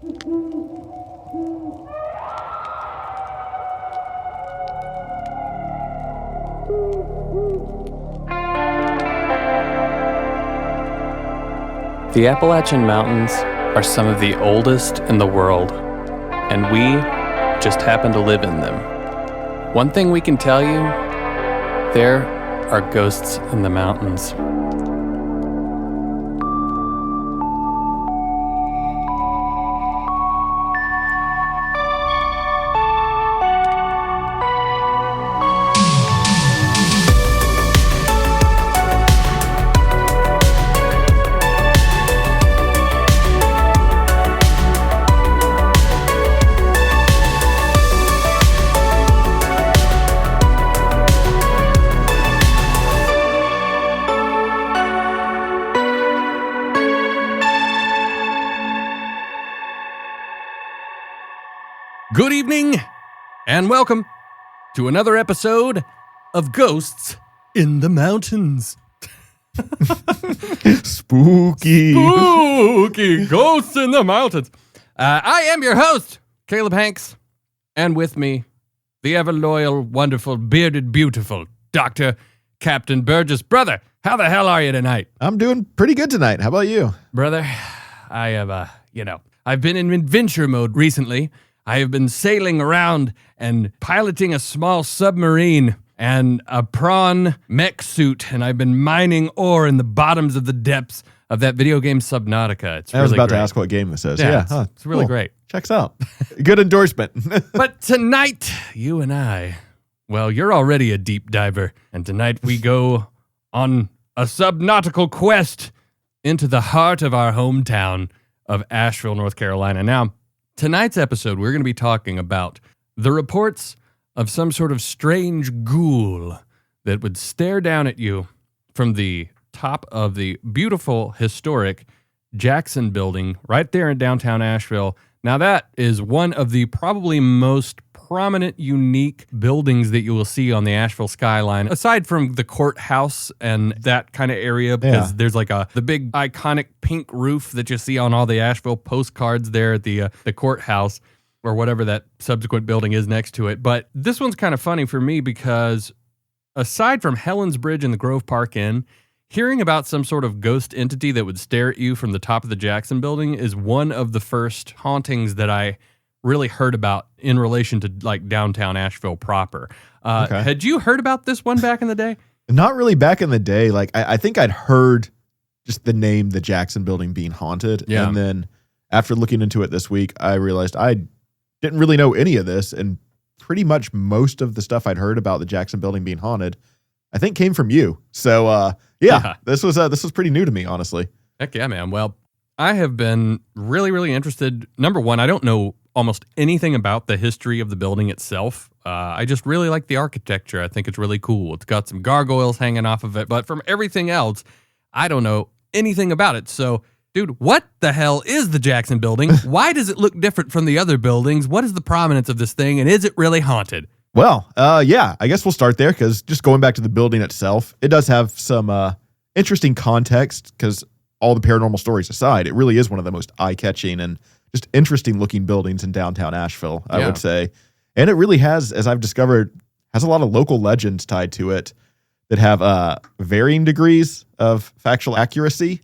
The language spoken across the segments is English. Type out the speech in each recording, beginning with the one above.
The Appalachian Mountains are some of the oldest in the world, and we just happen to live in them. One thing we can tell you, there are ghosts in the mountains. Good evening, and welcome to another episode of Ghosts in the Mountains. Spooky Ghosts in the Mountains. I am your host, Caleb Hanks, and with me, the ever-loyal, wonderful, bearded, beautiful Dr. Captain Burgess. Brother, how the hell are you tonight? I'm doing pretty good tonight. How about you? Brother, I have, I've been in adventure mode recently. I have been sailing around and piloting a small submarine and a prawn mech suit, and I've been mining ore in the bottoms of the depths of that video game Subnautica. It's I was really about great. to ask what game this is. Yeah, it's really cool. great. Checks out. Good endorsement. But tonight, you and I, well, you're already a deep diver, and tonight we go on a subnautical quest into the heart of our hometown of Asheville, North Carolina. Now, tonight's episode, we're going to be talking about the reports of some sort of strange ghoul that would stare down at you from the top of the beautiful, historic Jackson building right there in downtown Asheville. Now, that is one of the probably most prominent, unique buildings that you will see on the Asheville skyline, aside from the courthouse and that kind of area, because there's like the big iconic pink roof that you see on all the Asheville postcards there at the courthouse, or whatever that subsequent building is next to it. But this one's kind of funny for me because aside from Helen's Bridge and the Grove Park Inn, hearing about some sort of ghost entity that would stare at you from the top of the Jackson building is one of the first hauntings that I really heard about in relation to like downtown Asheville proper. Okay. Had you heard about this one back in the day? Not really back in the day. Like I think I'd heard just the name, the Jackson building being haunted. Yeah. And then after looking into it this week, I realized I didn't really know any of this. And pretty much most of the stuff I'd heard about the Jackson building being haunted, I think came from you. So this was pretty new to me, honestly. Heck yeah, man. Well, I have been really, really interested. Number one, I don't know almost anything about the history of the building itself. I just really like the architecture. I think it's really cool. It's got some gargoyles hanging off of it, but from everything else, I don't know anything about it. So, dude, what the hell is the Jackson building? Why does it look different from the other buildings? What is the prominence of this thing, and is it really haunted? Well, I guess we'll start there because just going back to the building itself, it does have some interesting context because all the paranormal stories aside, it really is one of the most eye-catching and just interesting looking buildings in downtown Asheville, I would say. And it really has, as I've discovered, has a lot of local legends tied to it that have varying degrees of factual accuracy.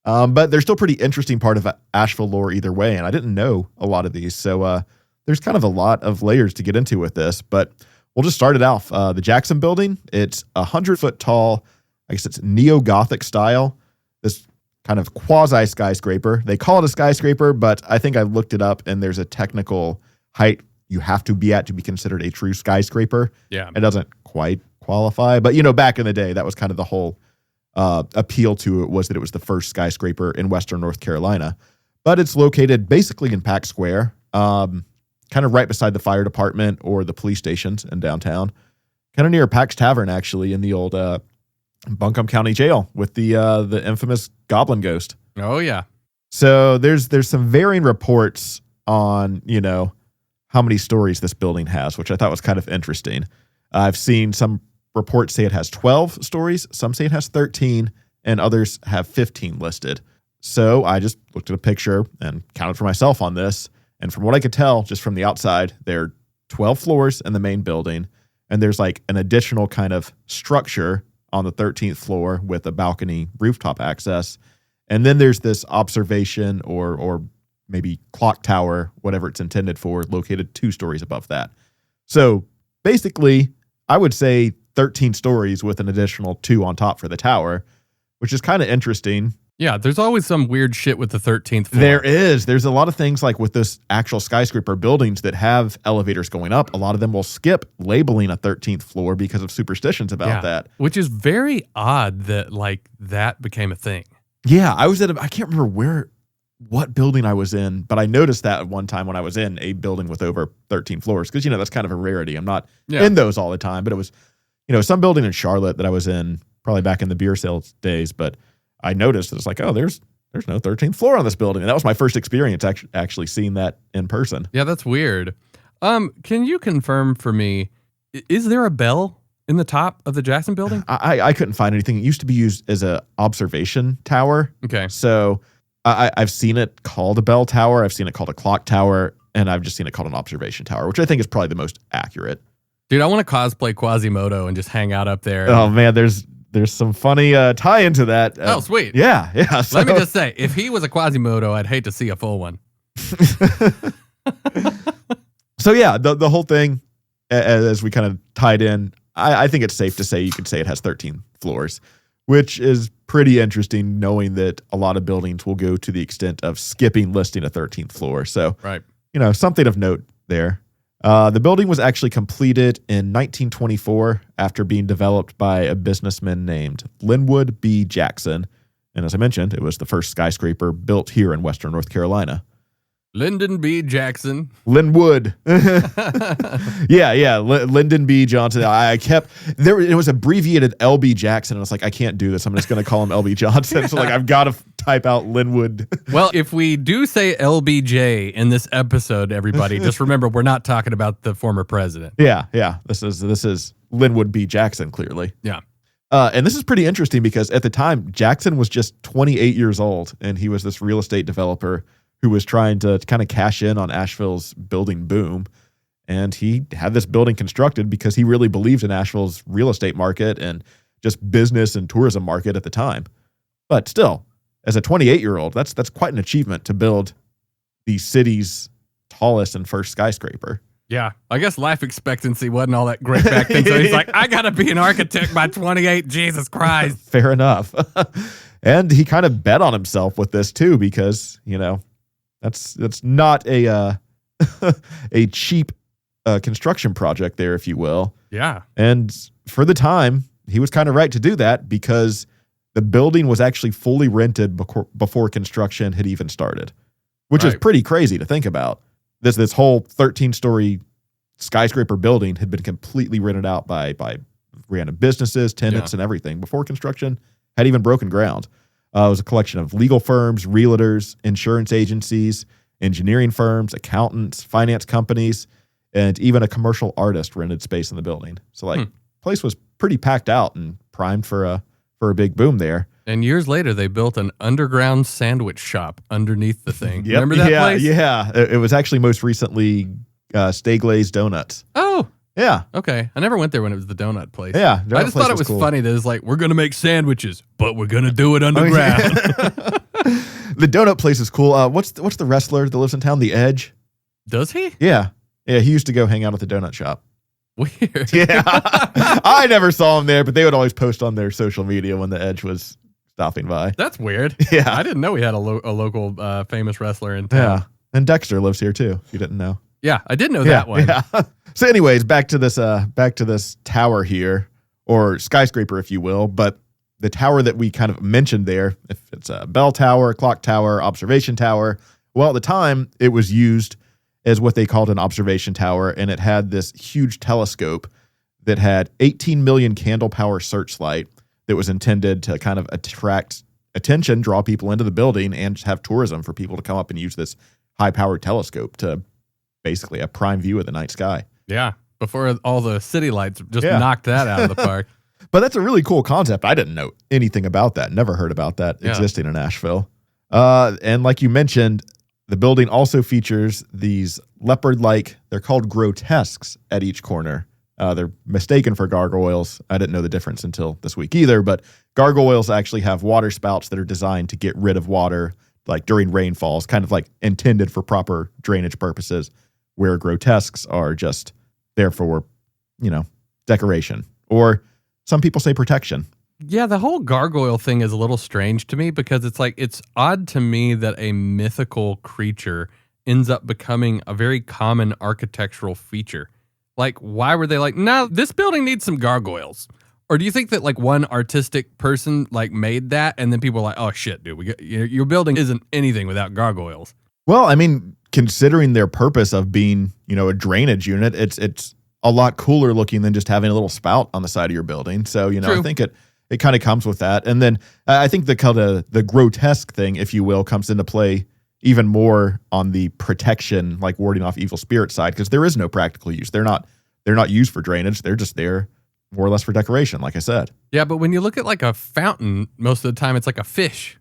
But they're still pretty interesting part of Asheville lore either way. And I didn't know a lot of these. So there's kind of a lot of layers to get into with this. But we'll just start it off. The Jackson building, it's 100-foot tall. I guess it's neo-Gothic style. This kind of quasi-skyscraper. They call it a skyscraper, but I think I looked it up and there's a technical height you have to be at to be considered a true skyscraper. Yeah. It doesn't quite qualify, but back in the day, that was kind of the whole appeal to it, was that it was the first skyscraper in Western North Carolina. But it's located basically in Pack Square, kind of right beside the fire department or the police stations in downtown, kind of near Pack's Tavern, actually, in the old Buncombe County Jail with the infamous Goblin Ghost. Oh, yeah. So there's some varying reports on, how many stories this building has, which I thought was kind of interesting. I've seen some reports say it has 12 stories. Some say it has 13, and others have 15 listed. So I just looked at a picture and counted for myself on this. And from what I could tell, just from the outside, there are 12 floors in the main building. And there's like an additional kind of structure on the 13th floor with a balcony rooftop access. And then there's this observation or maybe clock tower, whatever it's intended for, located 2 stories above that. So basically, I would say 13 stories with an additional 2 on top for the tower, which is kind of interesting. Yeah, there's always some weird shit with the 13th floor. There is. There's a lot of things like with this actual skyscraper buildings that have elevators going up. A lot of them will skip labeling a 13th floor because of superstitions about that. Which is very odd that like that became a thing. Yeah, I was I can't remember what building I was in, but I noticed that at one time when I was in a building with over 13 floors because, that's kind of a rarity. I'm not in those all the time, but it was, some building in Charlotte that I was in probably back in the beer sales days, but I noticed that it's like, oh, there's no 13th floor on this building. And that was my first experience actually seeing that in person. Yeah, that's weird. Can you confirm for me, is there a bell in the top of the Jackson building? I couldn't find anything. It used to be used as a observation tower. Okay. So I've seen it called a bell tower. I've seen it called a clock tower. And I've just seen it called an observation tower, which I think is probably the most accurate. Dude, I want to cosplay Quasimodo and just hang out up there. Oh, man, there's some funny tie into that. Oh, sweet. Yeah. So. Let me just say, if he was a Quasimodo, I'd hate to see a full one. So yeah, the whole thing, as we kind of tied in, I think it's safe to say you could say it has 13 floors, which is pretty interesting knowing that a lot of buildings will go to the extent of skipping listing a 13th floor. So, right. Something of note there. The building was actually completed in 1924 after being developed by a businessman named Linwood B. Jackson. And as I mentioned, it was the first skyscraper built here in Western North Carolina. Lyndon B. Jackson. Linwood. Yeah. Lyndon B. Johnson. It was abbreviated LB Jackson. And I was like, I can't do this. I'm just going to call him LB Johnson. So I've got to type out Linwood. Well, if we do say LBJ in this episode, everybody, just remember we're not talking about the former president. Yeah. This is Linwood B. Jackson, clearly. Yeah. And this is pretty interesting because at the time, Jackson was just 28 years old. And he was this real estate developer who was trying to kind of cash in on Asheville's building boom. And he had this building constructed because he really believed in Asheville's real estate market and just business and tourism market at the time. But still, as a 28-year-old, that's quite an achievement to build the city's tallest and first skyscraper. Yeah, I guess life expectancy wasn't all that great back then. So he's like, I got to be an architect by 28. Jesus Christ. Fair enough. And he kind of bet on himself with this too, because, that's not a a cheap construction project there, if you will. Yeah. And for the time, he was kind of right to do that because the building was actually fully rented before construction had even started, which is pretty crazy to think about. This whole 13-story skyscraper building had been completely rented out by random businesses, tenants, and everything before construction had even broken ground. It was a collection of legal firms, realtors, insurance agencies, engineering firms, accountants, finance companies, and even a commercial artist rented space in the building. So place was pretty packed out and primed for a big boom there. And years later, they built an underground sandwich shop underneath the thing. Remember that place? Yeah. It was actually most recently Stay Glazed Donuts. Oh, yeah. Okay. I never went there when it was the donut place. Yeah. I just thought it was funny that it's like, we're going to make sandwiches, but we're going to do it underground. The donut place is cool. What's the wrestler that lives in town? The Edge? Does he? Yeah. Yeah. He used to go hang out at the donut shop. Weird. Yeah. I never saw him there, but they would always post on their social media when the Edge was stopping by. That's weird. Yeah. I didn't know we had a local famous wrestler in town. Yeah. And Dexter lives here too, if you didn't know. Yeah, I did know that one. Yeah. So anyways, back to this tower here, or skyscraper, if you will. But the tower that we kind of mentioned there, if it's a bell tower, clock tower, observation tower, well, at the time, it was used as what they called an observation tower, and it had this huge telescope that had 18 million candle power searchlight that was intended to kind of attract attention, draw people into the building, and have tourism for people to come up and use this high-powered telescope to basically a prime view of the night sky. Yeah, before all the city lights just knocked that out of the park. But that's a really cool concept. I didn't know anything about that. Never heard about that existing in Asheville. And like you mentioned, the building also features these leopard-like, they're called grotesques at each corner. They're mistaken for gargoyles. I didn't know the difference until this week either, but gargoyles actually have water spouts that are designed to get rid of water, like during rainfalls, kind of like intended for proper drainage purposes, where grotesques are just there for, decoration. Or some people say protection. Yeah, the whole gargoyle thing is a little strange to me because it's odd to me that a mythical creature ends up becoming a very common architectural feature. Like, why were they like, no, this building needs some gargoyles? Or do you think that like one artistic person like made that and then people were like, oh shit, dude, your building isn't anything without gargoyles? Well, I mean, considering their purpose of being, a drainage unit, it's a lot cooler looking than just having a little spout on the side of your building. So, True. I think it kind of comes with that. And then I think the kind of the grotesque thing, if you will, comes into play even more on the protection, like warding off evil spirit side, because there is no practical use. They're not used for drainage. They're just there more or less for decoration, like I said. Yeah, but when you look at like a fountain, most of the time it's like a fish.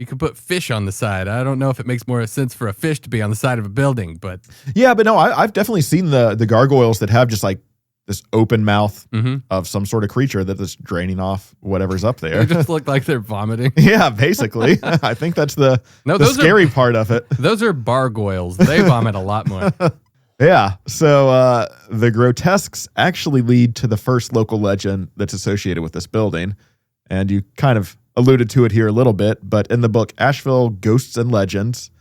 You could put fish on the side. I don't know if it makes more sense for a fish to be on the side of a building, but yeah, but no, I've definitely seen the gargoyles that have just like this open mouth of some sort of creature that is draining off whatever's up there. They just look like they're vomiting. Yeah, basically. I think that's the scary part of it. Those are bargoyles. They vomit a lot more. Yeah. So the grotesques actually lead to the first local legend that's associated with this building. And you kind of alluded to it here a little bit, but in the book Asheville, Ghosts and Legends,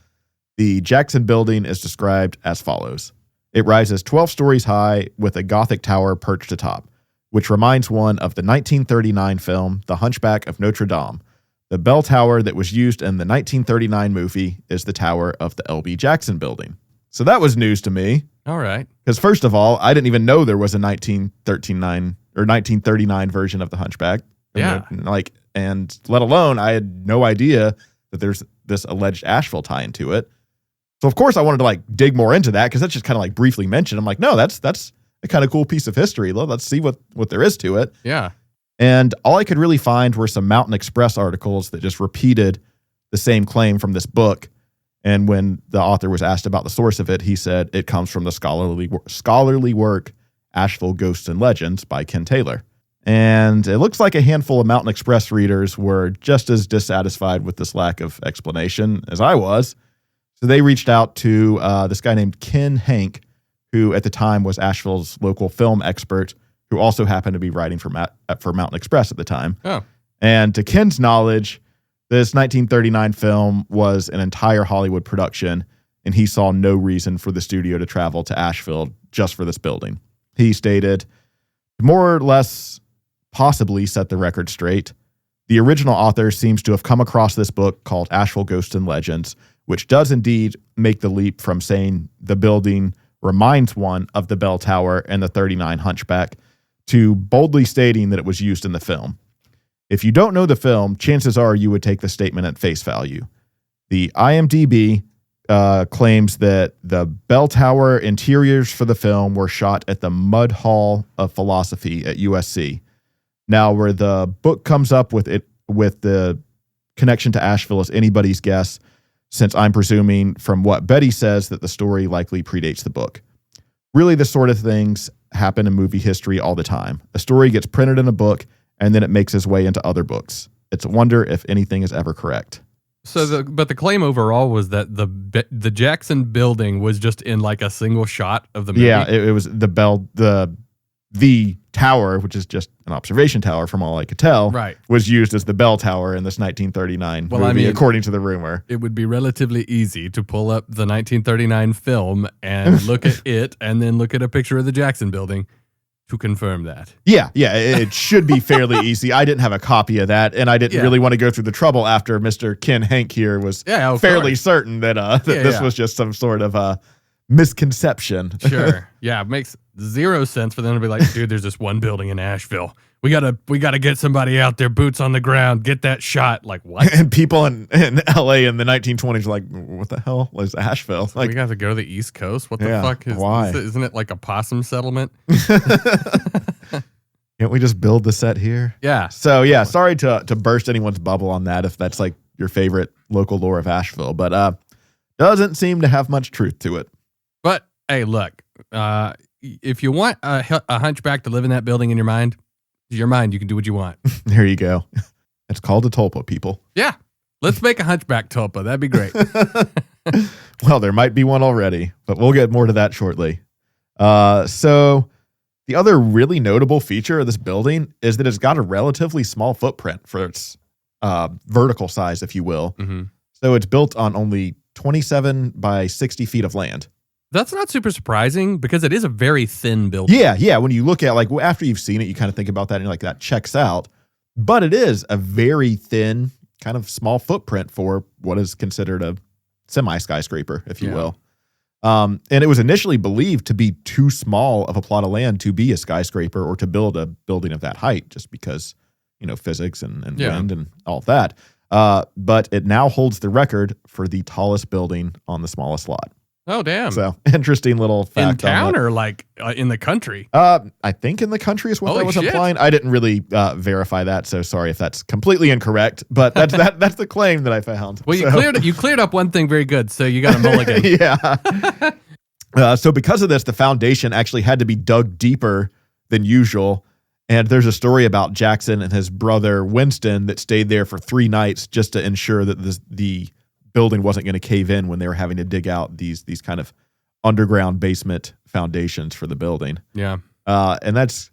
the Jackson building is described as follows. It rises 12 stories high with a Gothic tower perched atop, which reminds one of the 1939 film, The Hunchback of Notre Dame. The bell tower that was used in the 1939 movie is the tower of the L.B. Jackson building. So that was news to me. All right. Because first of all, I didn't even know there was a 1939 version of The Hunchback. Yeah. And let alone, I had no idea that there's this alleged Asheville tie into it. So of course I wanted to like dig more into that because that's just kind of like briefly mentioned. I'm like, no, that's a kind of cool piece of history. Let's see what there is to it. Yeah. And all I could really find were some Mountain Express articles that just repeated the same claim from this book. And when the author was asked about the source of it, he said it comes from the scholarly work Asheville Ghosts and Legends by Ken Taylor. And it looks like a handful of Mountain Express readers were just as dissatisfied with this lack of explanation as I was. So they reached out to this guy named Ken Hank, who at the time was Asheville's local film expert, who also happened to be writing for Mountain Express at the time. Oh. And to Ken's knowledge, this 1939 film was an entire Hollywood production, and he saw no reason for the studio to travel to Asheville just for this building. He stated, more or less possibly set the record straight. The original author seems to have come across this book called Asheville Ghosts and Legends, which does indeed make the leap from saying the building reminds one of the bell tower and the 39 Hunchback to boldly stating that it was used in the film. If you don't know the film, chances are you would take the statement at face value. The IMDb claims that the bell tower interiors for the film were shot at the Mudd Hall of Philosophy at USC. Now, where the book comes up with the connection to Asheville is anybody's guess, since I'm presuming from what Betty says that the story likely predates the book. Really, this sort of things happen in movie history all the time. A story gets printed in a book, and then it makes its way into other books. It's a wonder if anything is ever correct. But the claim overall was that the Jackson building was just in like a single shot of the movie. Yeah, it was the tower, which is just an observation tower from all I could tell, right, was used as the bell tower in this 1939 movie, according to the rumor. It would be relatively easy to pull up the 1939 film and look at it and then look at a picture of the Jackson building to confirm that. Yeah, it should be fairly easy. I didn't have a copy of that, and I didn't really want to go through the trouble after Mr. Ken Hank here was fairly certain that this was just some sort of misconception. Sure. Yeah, it makes zero sense for them to be like, dude, there's this one building in Asheville. We gotta get somebody out there, boots on the ground, get that shot. Like, what? And people in LA in the 1920s are like, what the hell is Asheville? Like, we got to go to the East Coast? What the fuck is why? Isn't it like a possum settlement? Can't we just build the set here? Yeah. So sorry to burst anyone's bubble on that if that's like your favorite local lore of Asheville, but doesn't seem to have much truth to it. But hey, look, if you want a hunchback to live in that building in your mind, you can do what you want. There you go. It's called a tulpa, people. Yeah. Let's make a hunchback tulpa. That'd be great. Well, there might be one already, but we'll get more to that shortly. So the other really notable feature of this building is that it's got a relatively small footprint for its vertical size, if you will. Mm-hmm. So it's built on only 27 by 60 feet of land. That's not super surprising because it is a very thin building. Yeah. When you look at, like, after you've seen it, you kind of think about that and you're like, that checks out. But it is a very thin, kind of small footprint for what is considered a semi-skyscraper, if you will. And it was initially believed to be too small of a plot of land to be a skyscraper or to build a building of that height, just because, physics and wind and all of that. But it now holds the record for the tallest building on the smallest lot. Oh, damn. So interesting little fact. In town or like in the country? I think in the country is what Holy that was shit. implying. I didn't really verify that, so sorry if that's completely incorrect. But that's the claim that I found. Well, you cleared up one thing very good, so you got a mulligan. Yeah. So because of this, the foundation actually had to be dug deeper than usual. And there's a story about Jackson and his brother Winston that stayed there for 3 nights just to ensure that the building wasn't going to cave in when they were having to dig out these kind of underground basement foundations for the building. Yeah. And that's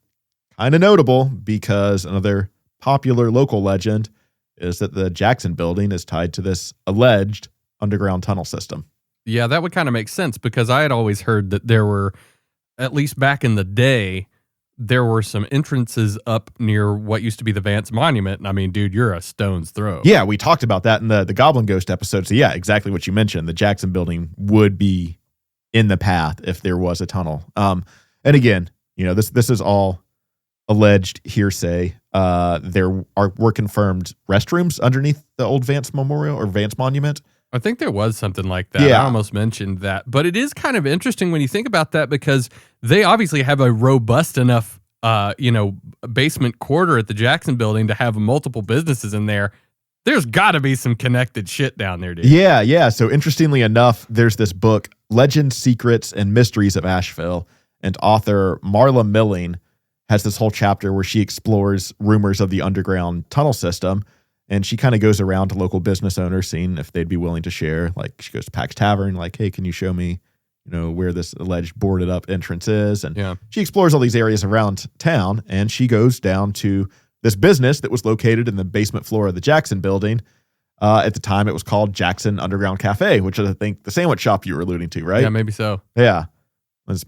kind of notable because another popular local legend is that the Jackson building is tied to this alleged underground tunnel system. Yeah, that would kind of make sense because I had always heard that there were, at least back in the day, there were some entrances up near what used to be the Vance Monument. And I mean, dude, you're a stone's throw. Yeah, we talked about that in the Goblin Ghost episode. So yeah, exactly what you mentioned. The Jackson building would be in the path if there was a tunnel. And again, this is all alleged hearsay. There were confirmed restrooms underneath the old Vance Memorial or Vance Monument. I think there was something like that. Yeah. I almost mentioned that. But it is kind of interesting when you think about that because they obviously have a robust enough, basement quarter at the Jackson building to have multiple businesses in there. There's got to be some connected shit down there, dude. Yeah. So interestingly enough, there's this book, Legends, Secrets, and Mysteries of Asheville, and author Marla Milling has this whole chapter where she explores rumors of the underground tunnel system. And she kind of goes around to local business owners, seeing if they'd be willing to share. Like, she goes to Pax Tavern, like, hey, can you show me, where this alleged boarded up entrance is? And she explores all these areas around town, and she goes down to this business that was located in the basement floor of the Jackson building. At the time, it was called Jackson Underground Cafe, which is, I think, the sandwich shop you were alluding to, right? Yeah, maybe so. Yeah.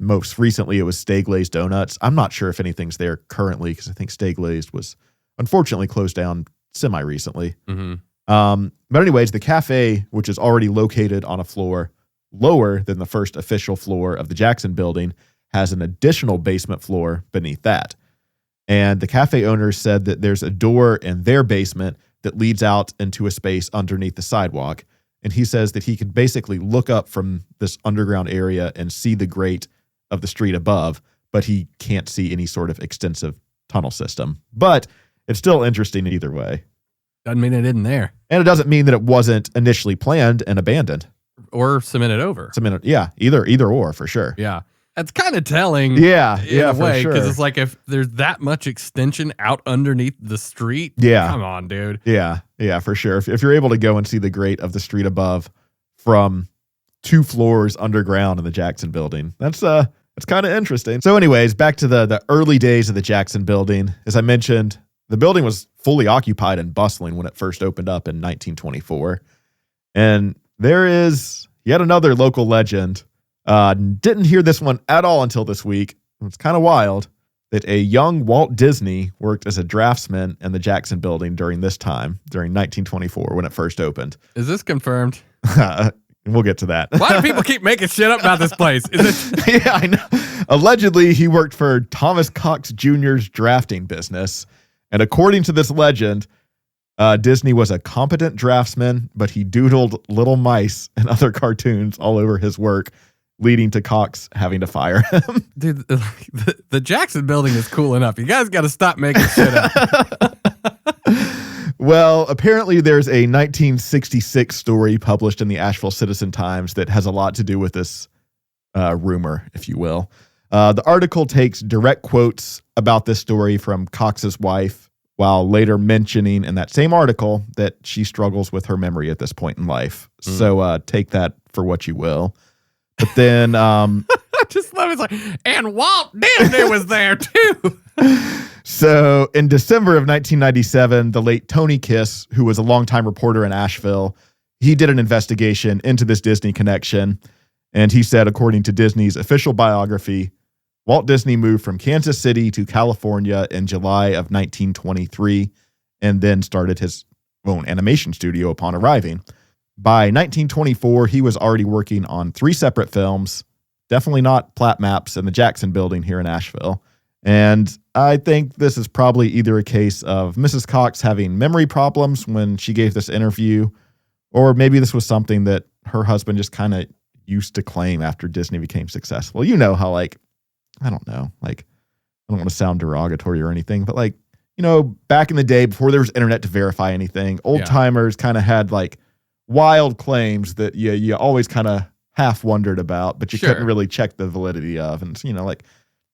Most recently, it was Stay Glazed Donuts. I'm not sure if anything's there currently, because I think Stay Glazed was unfortunately closed down semi-recently. Mm-hmm. But anyways, the cafe, which is already located on a floor lower than the first official floor of the Jackson building, has an additional basement floor beneath that. And the cafe owners said that there's a door in their basement that leads out into a space underneath the sidewalk. And he says that he could basically look up from this underground area and see the grate of the street above, but he can't see any sort of extensive tunnel system. But it's still interesting either way. Doesn't mean it isn't there. And it doesn't mean that it wasn't initially planned and abandoned. Or cemented over. Yeah, either or, for sure. Yeah. That's kind of telling. Yeah, in a way, for because sure. it's like if there's that much extension out underneath the street. Yeah. Come on, dude. Yeah, for sure. If you're able to go and see the grate of the street above from 2 floors underground in the Jackson building, that's kind of interesting. So anyways, back to the early days of the Jackson building. As I mentioned, the building was fully occupied and bustling when it first opened up in 1924. And there is yet another local legend. Didn't hear this one at all until this week. It's kind of wild that a young Walt Disney worked as a draftsman in the Jackson building during 1924 when it first opened. Is this confirmed? We'll get to that. Why do people keep making shit up about this place? Is it? Yeah, I know. Allegedly, he worked for Thomas Cox Jr.'s drafting business. And according to this legend, Disney was a competent draftsman, but he doodled little mice and other cartoons all over his work, leading to Cox having to fire him. Dude, the Jackson building is cool enough. You guys got to stop making shit up. Well, apparently there's a 1966 story published in the Asheville Citizen-Times that has a lot to do with this rumor, if you will. The article takes direct quotes about this story from Cox's wife, while later mentioning in that same article that she struggles with her memory at this point in life. So take that for what you will. But then... I just love it. It's like, and Walt Disney was there too. So in December of 1997, the late Tony Kiss, who was a longtime reporter in Asheville, he did an investigation into this Disney connection. And he said, according to Disney's official biography, Walt Disney moved from Kansas City to California in July of 1923 and then started his own animation studio upon arriving. By 1924, he was already working on 3 separate films, definitely not Plat Maps and the Jackson Building here in Asheville. And I think this is probably either a case of Mrs. Cox having memory problems when she gave this interview, or maybe this was something that her husband just kind of used to claim after Disney became successful. You know how, like, I don't know, like, I don't want to sound derogatory or anything, but like, you know, back in the day before there was internet to verify anything, old timers kind of had like wild claims that you always kind of half wondered about, but you couldn't really check the validity of. And, you know, like,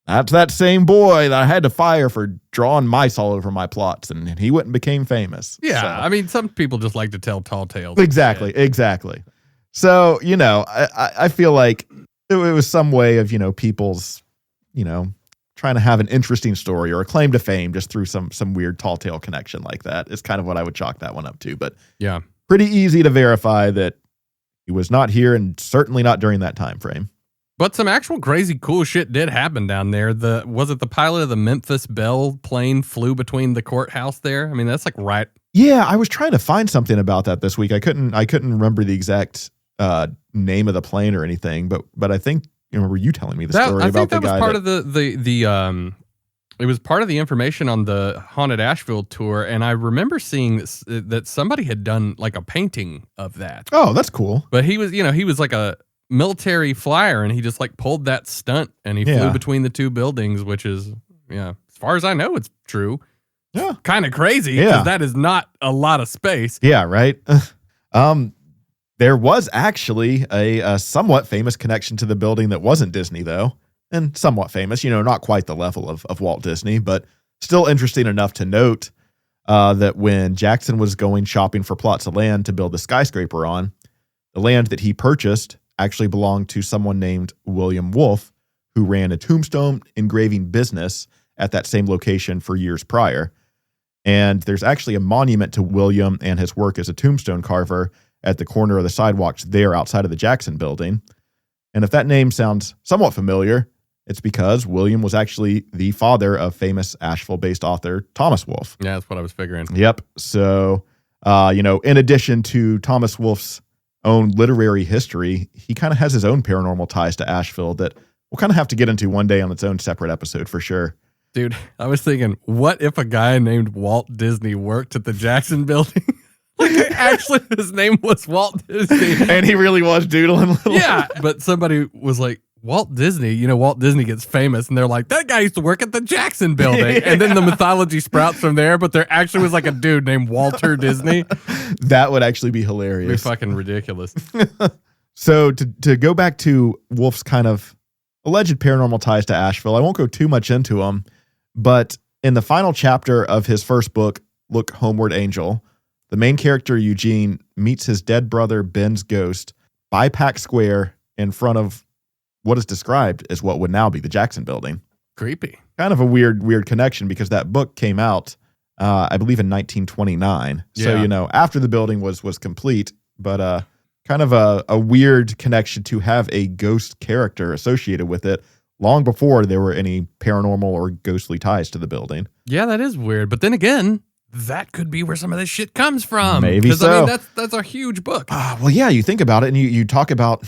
that's that same boy that I had to fire for drawing mice all over my plots, and he went and became famous. Yeah, so. I mean, some people just like to tell tall tales. Exactly. So, you know, I feel like it was some way of, you know, people's, you know, trying to have an interesting story or a claim to fame just through some weird tall tale connection like that is kind of what I would chalk that one up to. But yeah, pretty easy to verify that he was not here and certainly not during that time frame. But some actual crazy cool shit did happen down there. Was it the pilot of the Memphis Belle plane flew between the courthouse there? I mean, that's like right. Yeah, I was trying to find something about that this week. I couldn't remember the exact name of the plane or anything, but I think you remember you telling me the story about the guy. I think that was part of the it was part of the information on the Haunted Asheville tour, and I remember seeing that somebody had done like a painting of that. Oh, that's cool. But he was like a military flyer, and he just like pulled that stunt and he flew between the 2 buildings, which is, as far as I know, it's true. Yeah. Kind of crazy because that is not a lot of space. Yeah, right. There was actually a somewhat famous connection to the building that wasn't Disney, though, and somewhat famous, you know, not quite the level of Walt Disney, but still interesting enough to note that when Jackson was going shopping for plots of land to build the skyscraper on, the land that he purchased actually belonged to someone named William Wolfe, who ran a tombstone engraving business at that same location for years prior. And there's actually a monument to William and his work as a tombstone carver at the corner of the sidewalks there outside of the Jackson Building. And if that name sounds somewhat familiar, it's because William was actually the father of famous Asheville-based author Thomas Wolfe. Yeah, that's what I was figuring. Yep. So, in addition to Thomas Wolfe's own literary history, he kind of has his own paranormal ties to Asheville that we'll kind of have to get into one day on its own separate episode for sure. Dude, I was thinking, what if a guy named Walt Disney worked at the Jackson Building? Like, actually, his name was Walt Disney. And he really was doodling. Yeah, but somebody was like, Walt Disney, Walt Disney gets famous, and they're like, that guy used to work at the Jackson Building. And then the mythology sprouts from there, but there actually was like a dude named Walter Disney. That would actually be hilarious. It'd be fucking ridiculous. So to go back to Wolfe's kind of alleged paranormal ties to Asheville, I won't go too much into them, but in the final chapter of his first book, Look Homeward Angel, the main character, Eugene, meets his dead brother, Ben's ghost, by Pack Square in front of what is described as what would now be the Jackson Building. Creepy. Kind of a weird connection because that book came out, I believe, in 1929. Yeah. So, after the building was complete, but kind of a weird connection to have a ghost character associated with it long before there were any paranormal or ghostly ties to the building. Yeah, that is weird. But then again, that could be where some of this shit comes from. Maybe so. I mean, that's a huge book. Well, yeah, you think about it and you talk about...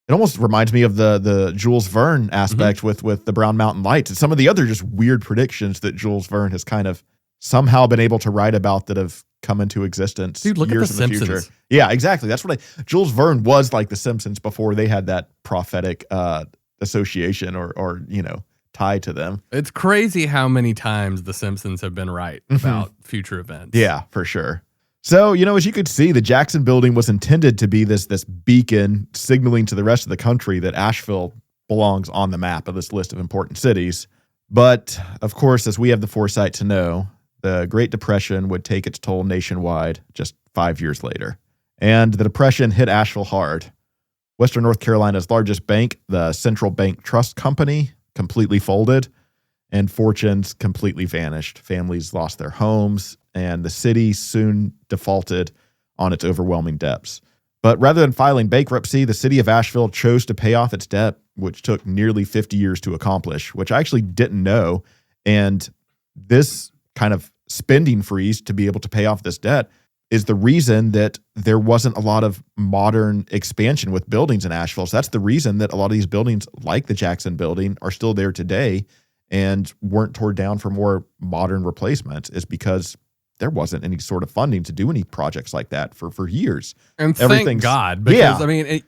It almost reminds me of the Jules Verne aspect with the Brown Mountain Lights and some of the other just weird predictions that Jules Verne has kind of somehow been able to write about that have come into existence. Dude, look at The in the future. Simpsons. Yeah, exactly. That's what Jules Verne was like The Simpsons before they had that prophetic association or tied to them. It's crazy how many times The Simpsons have been right about future events. Yeah, for sure. So, as you could see, the Jackson building was intended to be this beacon signaling to the rest of the country that Asheville belongs on the map of this list of important cities. But, of course, as we have the foresight to know, the Great Depression would take its toll nationwide just 5 years later. And the Depression hit Asheville hard. Western North Carolina's largest bank, the Central Bank Trust Company, completely folded, and fortunes completely vanished. Families lost their homes, and the city soon defaulted on its overwhelming debts. But rather than filing bankruptcy, the city of Asheville chose to pay off its debt, which took nearly 50 years to accomplish, which I actually didn't know. And this kind of spending freeze to be able to pay off this debt is the reason that there wasn't a lot of modern expansion with buildings in Asheville. So that's the reason that a lot of these buildings, like the Jackson building, are still there today and weren't torn down for more modern replacements, is because there wasn't any sort of funding to do any projects like that for years. And thank God, because I mean,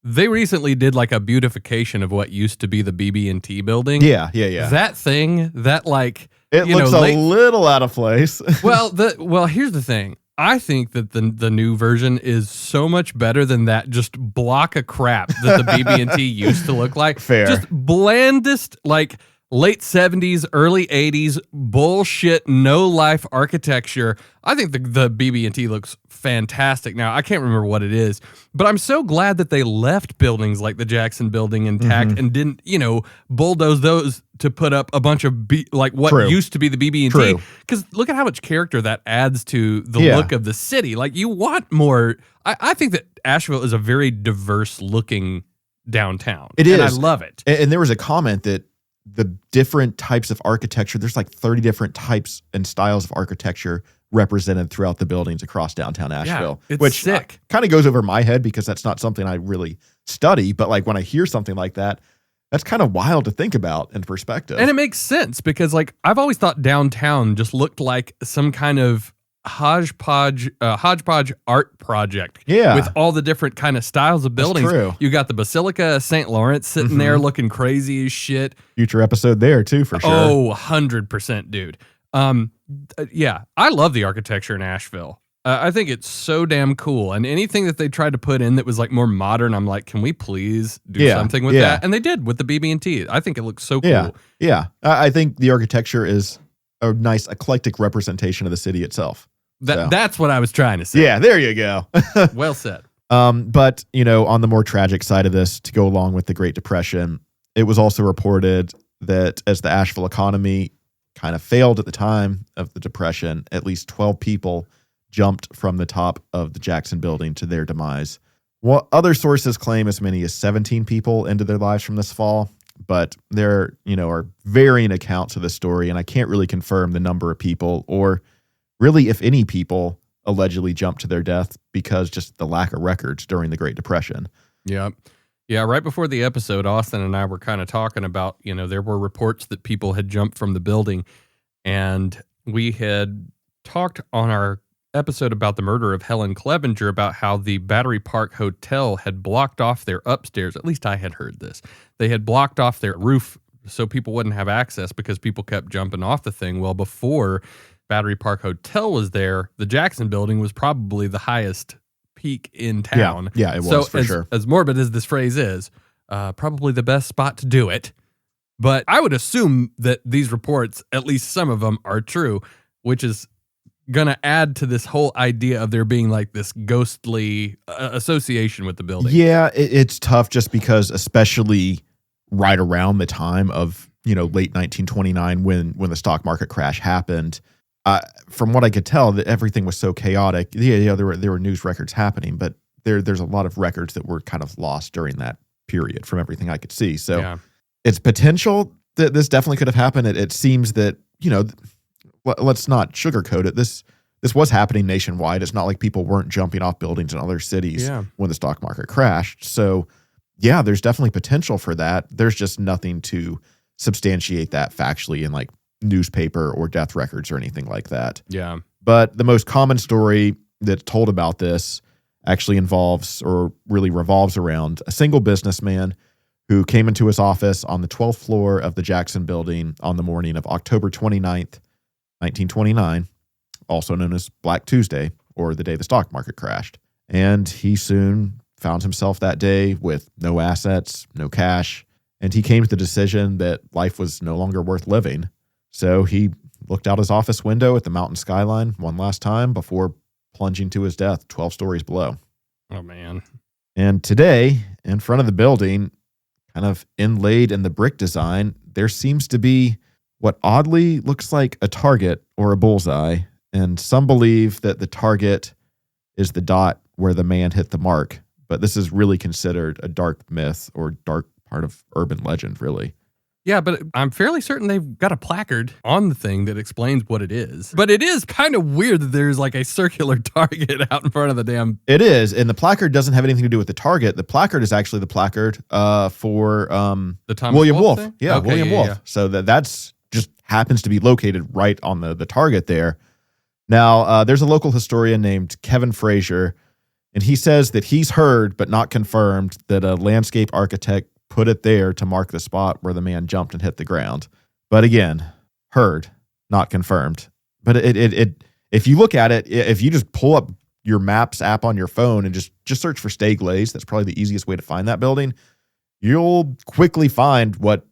they recently did like a beautification of what used to be the BB&T building. Yeah. That thing, that like it looks a little out of place. Well, here's the thing. I think that the new version is so much better than that just block of crap that the BB&T used to look like. Fair. Just blandest, like late 70s, early 80s bullshit, no life architecture. I think the BB&T looks fantastic. Now, I can't remember what it is, but I'm so glad that they left buildings like the Jackson building intact and didn't, bulldoze those to put up a bunch of what used to be the BB&T. Because look at how much character that adds to the look of the city. Like, you want more. I think that Asheville is a very diverse looking downtown. It is. And I love it. And there was a comment that the different types of architecture, there's like 30 different types and styles of architecture represented throughout the buildings across downtown Asheville. Yeah, it's which sick. Kind of goes over my head because that's not something I really study. But like when I hear something like that, that's kind of wild to think about in perspective. And it makes sense because like I've always thought downtown just looked like some kind of hodgepodge art project with all the different kind of styles of buildings. That's true. You got the Basilica of St. Lawrence sitting there looking crazy as shit. Future episode there too, for sure. Oh, 100%, dude. Yeah, I love the architecture in Asheville. I think it's so damn cool. And anything that they tried to put in that was like more modern, I'm like, can we please do something with that? And they did with the BB&T. I think it looks so cool. Yeah. I think the architecture is a nice eclectic representation of the city itself. That's what I was trying to say. Yeah, there you go. Well said. But, on the more tragic side of this, to go along with the Great Depression, it was also reported that as the Asheville economy kind of failed at the time of the Depression, at least 12 people jumped from the top of the Jackson building to their demise. Well, other sources claim as many as 17 people ended their lives from this fall, but there, are varying accounts of the story, and I can't really confirm the number of people or really if any people allegedly jumped to their death because just the lack of records during the Great Depression. Yeah. Yeah, right before the episode, Austin and I were kind of talking about, there were reports that people had jumped from the building, and we had talked on our episode about the murder of Helen Clevenger about how the Battery Park Hotel had blocked off their upstairs. At least I had heard this. They had blocked off their roof so people wouldn't have access because people kept jumping off the thing. Well, before Battery Park Hotel was there, the Jackson building was probably the highest peak in town. Yeah, it was for sure. As morbid as this phrase is, probably the best spot to do it. But I would assume that these reports, at least some of them, are true, which is going to add to this whole idea of there being like this ghostly association with the building. Yeah, it's tough just because, especially right around the time of, late 1929 when the stock market crash happened, from what I could tell, that everything was so chaotic. Yeah, there were news records happening, but there's a lot of records that were kind of lost during that period from everything I could see. So it's potential that this definitely could have happened. It seems that, let's not sugarcoat it. This was happening nationwide. It's not like people weren't jumping off buildings in other cities when the stock market crashed. So yeah, there's definitely potential for that. There's just nothing to substantiate that factually in like newspaper or death records or anything like that. Yeah. But the most common story that's told about this actually involves or really revolves around a single businessman who came into his office on the 12th floor of the Jackson building on the morning of October 29th, 1929, also known as Black Tuesday, or the day the stock market crashed. And he soon found himself that day with no assets, no cash, and he came to the decision that life was no longer worth living. So he looked out his office window at the mountain skyline one last time before plunging to his death 12 stories below. Oh, man. And today, in front of the building, kind of inlaid in the brick design, there seems to be what oddly looks like a target or a bullseye. And some believe that the target is the dot where the man hit the mark. But this is really considered a dark myth or dark part of urban legend, really. Yeah, but I'm fairly certain they've got a placard on the thing that explains what it is. But it is kind of weird that there's like a circular target out in front of the damn... It is, and the placard doesn't have anything to do with the target. The placard is actually the placard for the Thomas William Wolfe. Thing? Yeah, okay, William Wolfe. Yeah. So that's just happens to be located right on the target there. Now, there's a local historian named Kevin Frazier, and he says that he's heard, but not confirmed, that a landscape architect put it there to mark the spot where the man jumped and hit the ground. But again, heard, not confirmed. But it if you look at it, if you just pull up your Maps app on your phone and just search for Stay Glaze, that's probably the easiest way to find that building. You'll quickly find what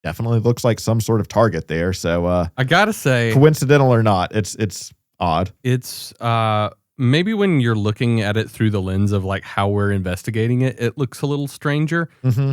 definitely looks like some sort of target there. So I gotta say, coincidental or not, it's odd. It's maybe when you're looking at it through the lens of like how we're investigating it, it looks a little stranger. Mm-hmm.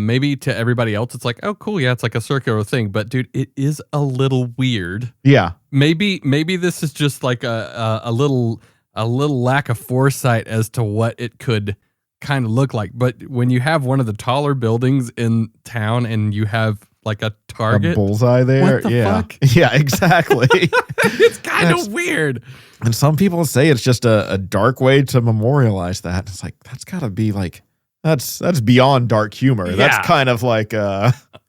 Maybe to everybody else, it's like, oh, cool, yeah, it's like a circular thing. But dude, it is a little weird. Yeah. Maybe this is just like a little lack of foresight as to what it could kind of look like. But when you have one of the taller buildings in town and you have like a target, a bullseye there, what the yeah, fuck? yeah, exactly. It's kind of weird. And some people say it's just a dark way to memorialize that. It's like that's got to be like. That's beyond dark humor. Yeah. That's kind of like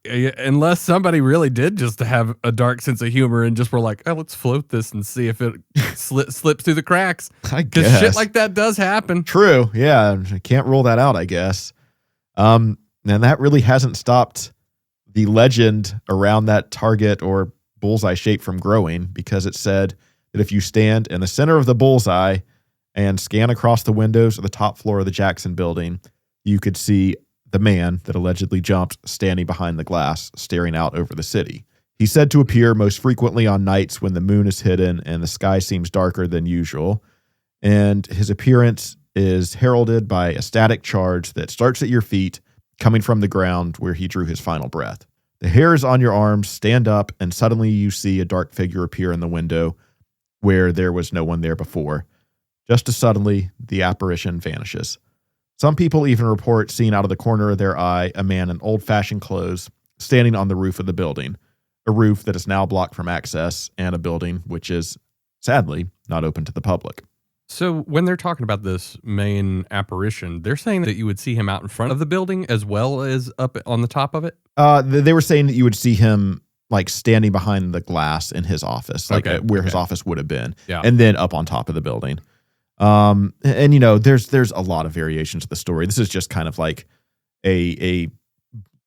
unless somebody really did just have a dark sense of humor and just were like, oh, let's float this and see if it slips through the cracks. I Because guess shit like that does happen. True. Yeah. I can't rule that out, I guess. And that really hasn't stopped the legend around that target or bullseye shape from growing, because it said that if you stand in the center of the bullseye and scan across the windows of the top floor of the Jackson building, you could see the man that allegedly jumped standing behind the glass, staring out over the city. He's said to appear most frequently on nights when the moon is hidden and the sky seems darker than usual. And his appearance is heralded by a static charge that starts at your feet, coming from the ground where he drew his final breath. The hairs on your arms stand up, and suddenly you see a dark figure appear in the window where there was no one there before. Just as suddenly, the apparition vanishes. Some people even report seeing out of the corner of their eye a man in old-fashioned clothes standing on the roof of the building, a roof that is now blocked from access, and a building which is, sadly, not open to the public. So when they're talking about this main apparition, they're saying that you would see him out in front of the building as well as up on the top of it? They were saying that you would see him like standing behind the glass in his office, like where his office would have been, and then up on top of the building. And you know, there's a lot of variations of the story. This is just kind of like a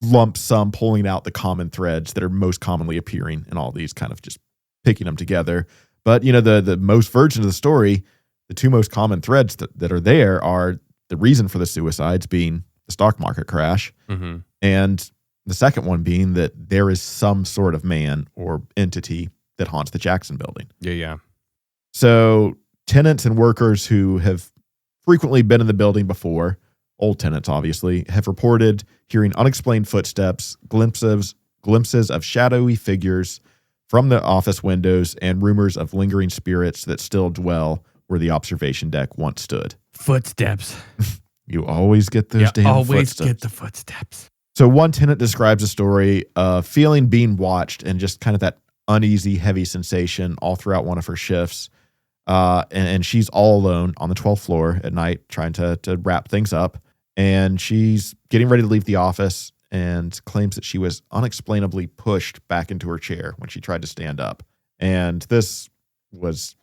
lump sum pulling out the common threads that are most commonly appearing in all these, kind of just picking them together. But you know, the most versions of the story, the two most common threads that are there are the reason for the suicides being the stock market crash, and the second one being that there is some sort of man or entity that haunts the Jackson building. Yeah. So tenants and workers who have frequently been in the building before, old tenants obviously, have reported hearing unexplained footsteps, glimpses of shadowy figures from the office windows, and rumors of lingering spirits that still dwell where the observation deck once stood. Footsteps. You always get those damn always footsteps. Get the footsteps. So one tenant describes a story of feeling being watched and just kind of that uneasy, heavy sensation all throughout one of her shifts. And she's all alone on the 12th floor at night trying to wrap things up. And she's getting ready to leave the office and claims that she was unexplainably pushed back into her chair when she tried to stand up. And this was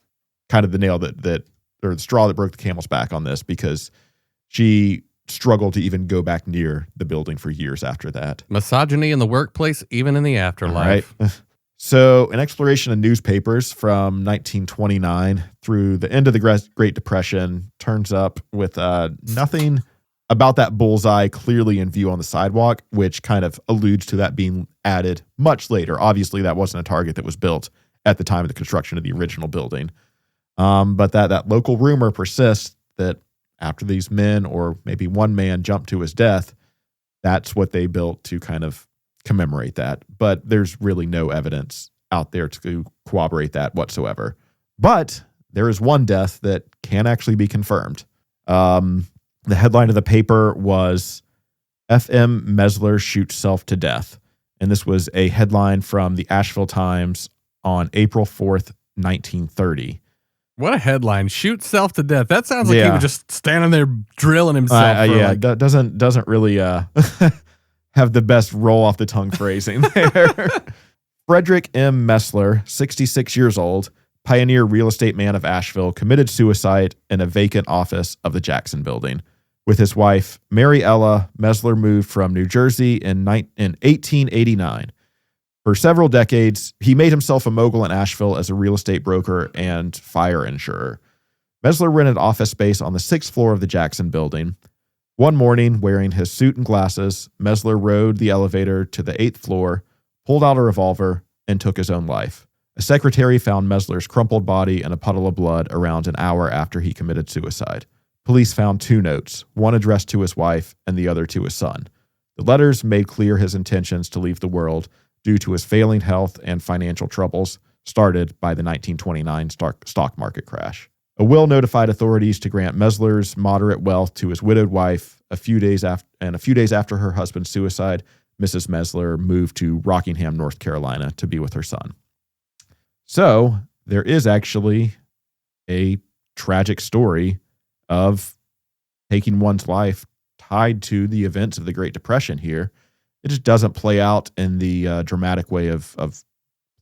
kind of the nail or the straw that broke the camel's back on this, because she struggled to even go back near the building for years after that. Misogyny in the workplace, even in the afterlife. All right. So an exploration of newspapers from 1929 through the end of the Great Depression turns up with nothing about that bullseye clearly in view on the sidewalk, which kind of alludes to that being added much later. Obviously, that wasn't a target that was built at the time of the construction of the original building. But that local rumor persists that after these men, or maybe one man, jumped to his death, that's what they built to kind of commemorate that. But there's really no evidence out there to corroborate that whatsoever. But there is one death that can actually be confirmed. The headline of the paper was F.M. Mesler shoots self to death. And this was a headline from the Asheville Times on April 4th, 1930. What a headline. Shoot self to death. That sounds like he was just standing there drilling himself. Doesn't really have the best roll off the tongue phrasing there. Frederick M. Mesler, 66 years old, pioneer real estate man of Asheville, committed suicide in a vacant office of the Jackson Building. With his wife, Mary Ella, Mesler moved from New Jersey in 1889. For several decades, he made himself a mogul in Asheville as a real estate broker and fire insurer. Mesler rented office space on the 6th floor of the Jackson Building. One morning, wearing his suit and glasses, Mesler rode the elevator to the 8th floor, pulled out a revolver, and took his own life. A secretary found Mesler's crumpled body in a puddle of blood around an hour after he committed suicide. Police found 2 notes, one addressed to his wife and the other to his son. The letters made clear his intentions to leave the world due to his failing health and financial troubles started by the 1929 stock market crash. A will notified authorities to grant Mesler's moderate wealth to his widowed wife. A few days after her husband's suicide, Mrs. Mesler moved to Rockingham, North Carolina to be with her son. So there is actually a tragic story of taking one's life tied to the events of the Great Depression here. It just doesn't play out in the dramatic way of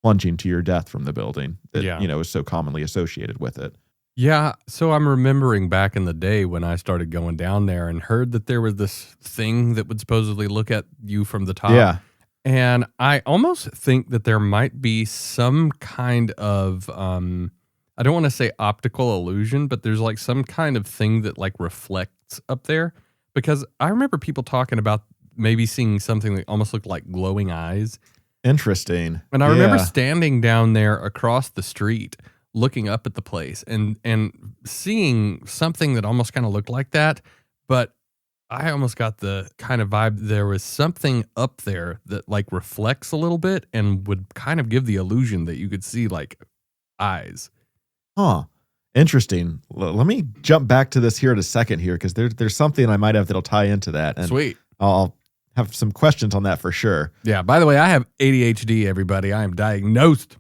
plunging to your death from the building that is so commonly associated with it. Yeah, so I'm remembering back in the day when I started going down there and heard that there was this thing that would supposedly look at you from the top. Yeah. And I almost think that there might be some kind of, I don't want to say optical illusion, but there's like some kind of thing that like reflects up there. Because I remember people talking about maybe seeing something that almost looked like glowing eyes. Interesting. And I remember standing down there across the street looking up at the place and seeing something that almost kind of looked like that. But I almost got the kind of vibe there was something up there that like reflects a little bit and would kind of give the illusion that you could see like eyes. Huh. Interesting. Let me jump back to this here in a second here, because there's something I might have that'll tie into that. And sweet. I'll have some questions on that for sure. Yeah. By the way, I have ADHD, everybody. I am diagnosed.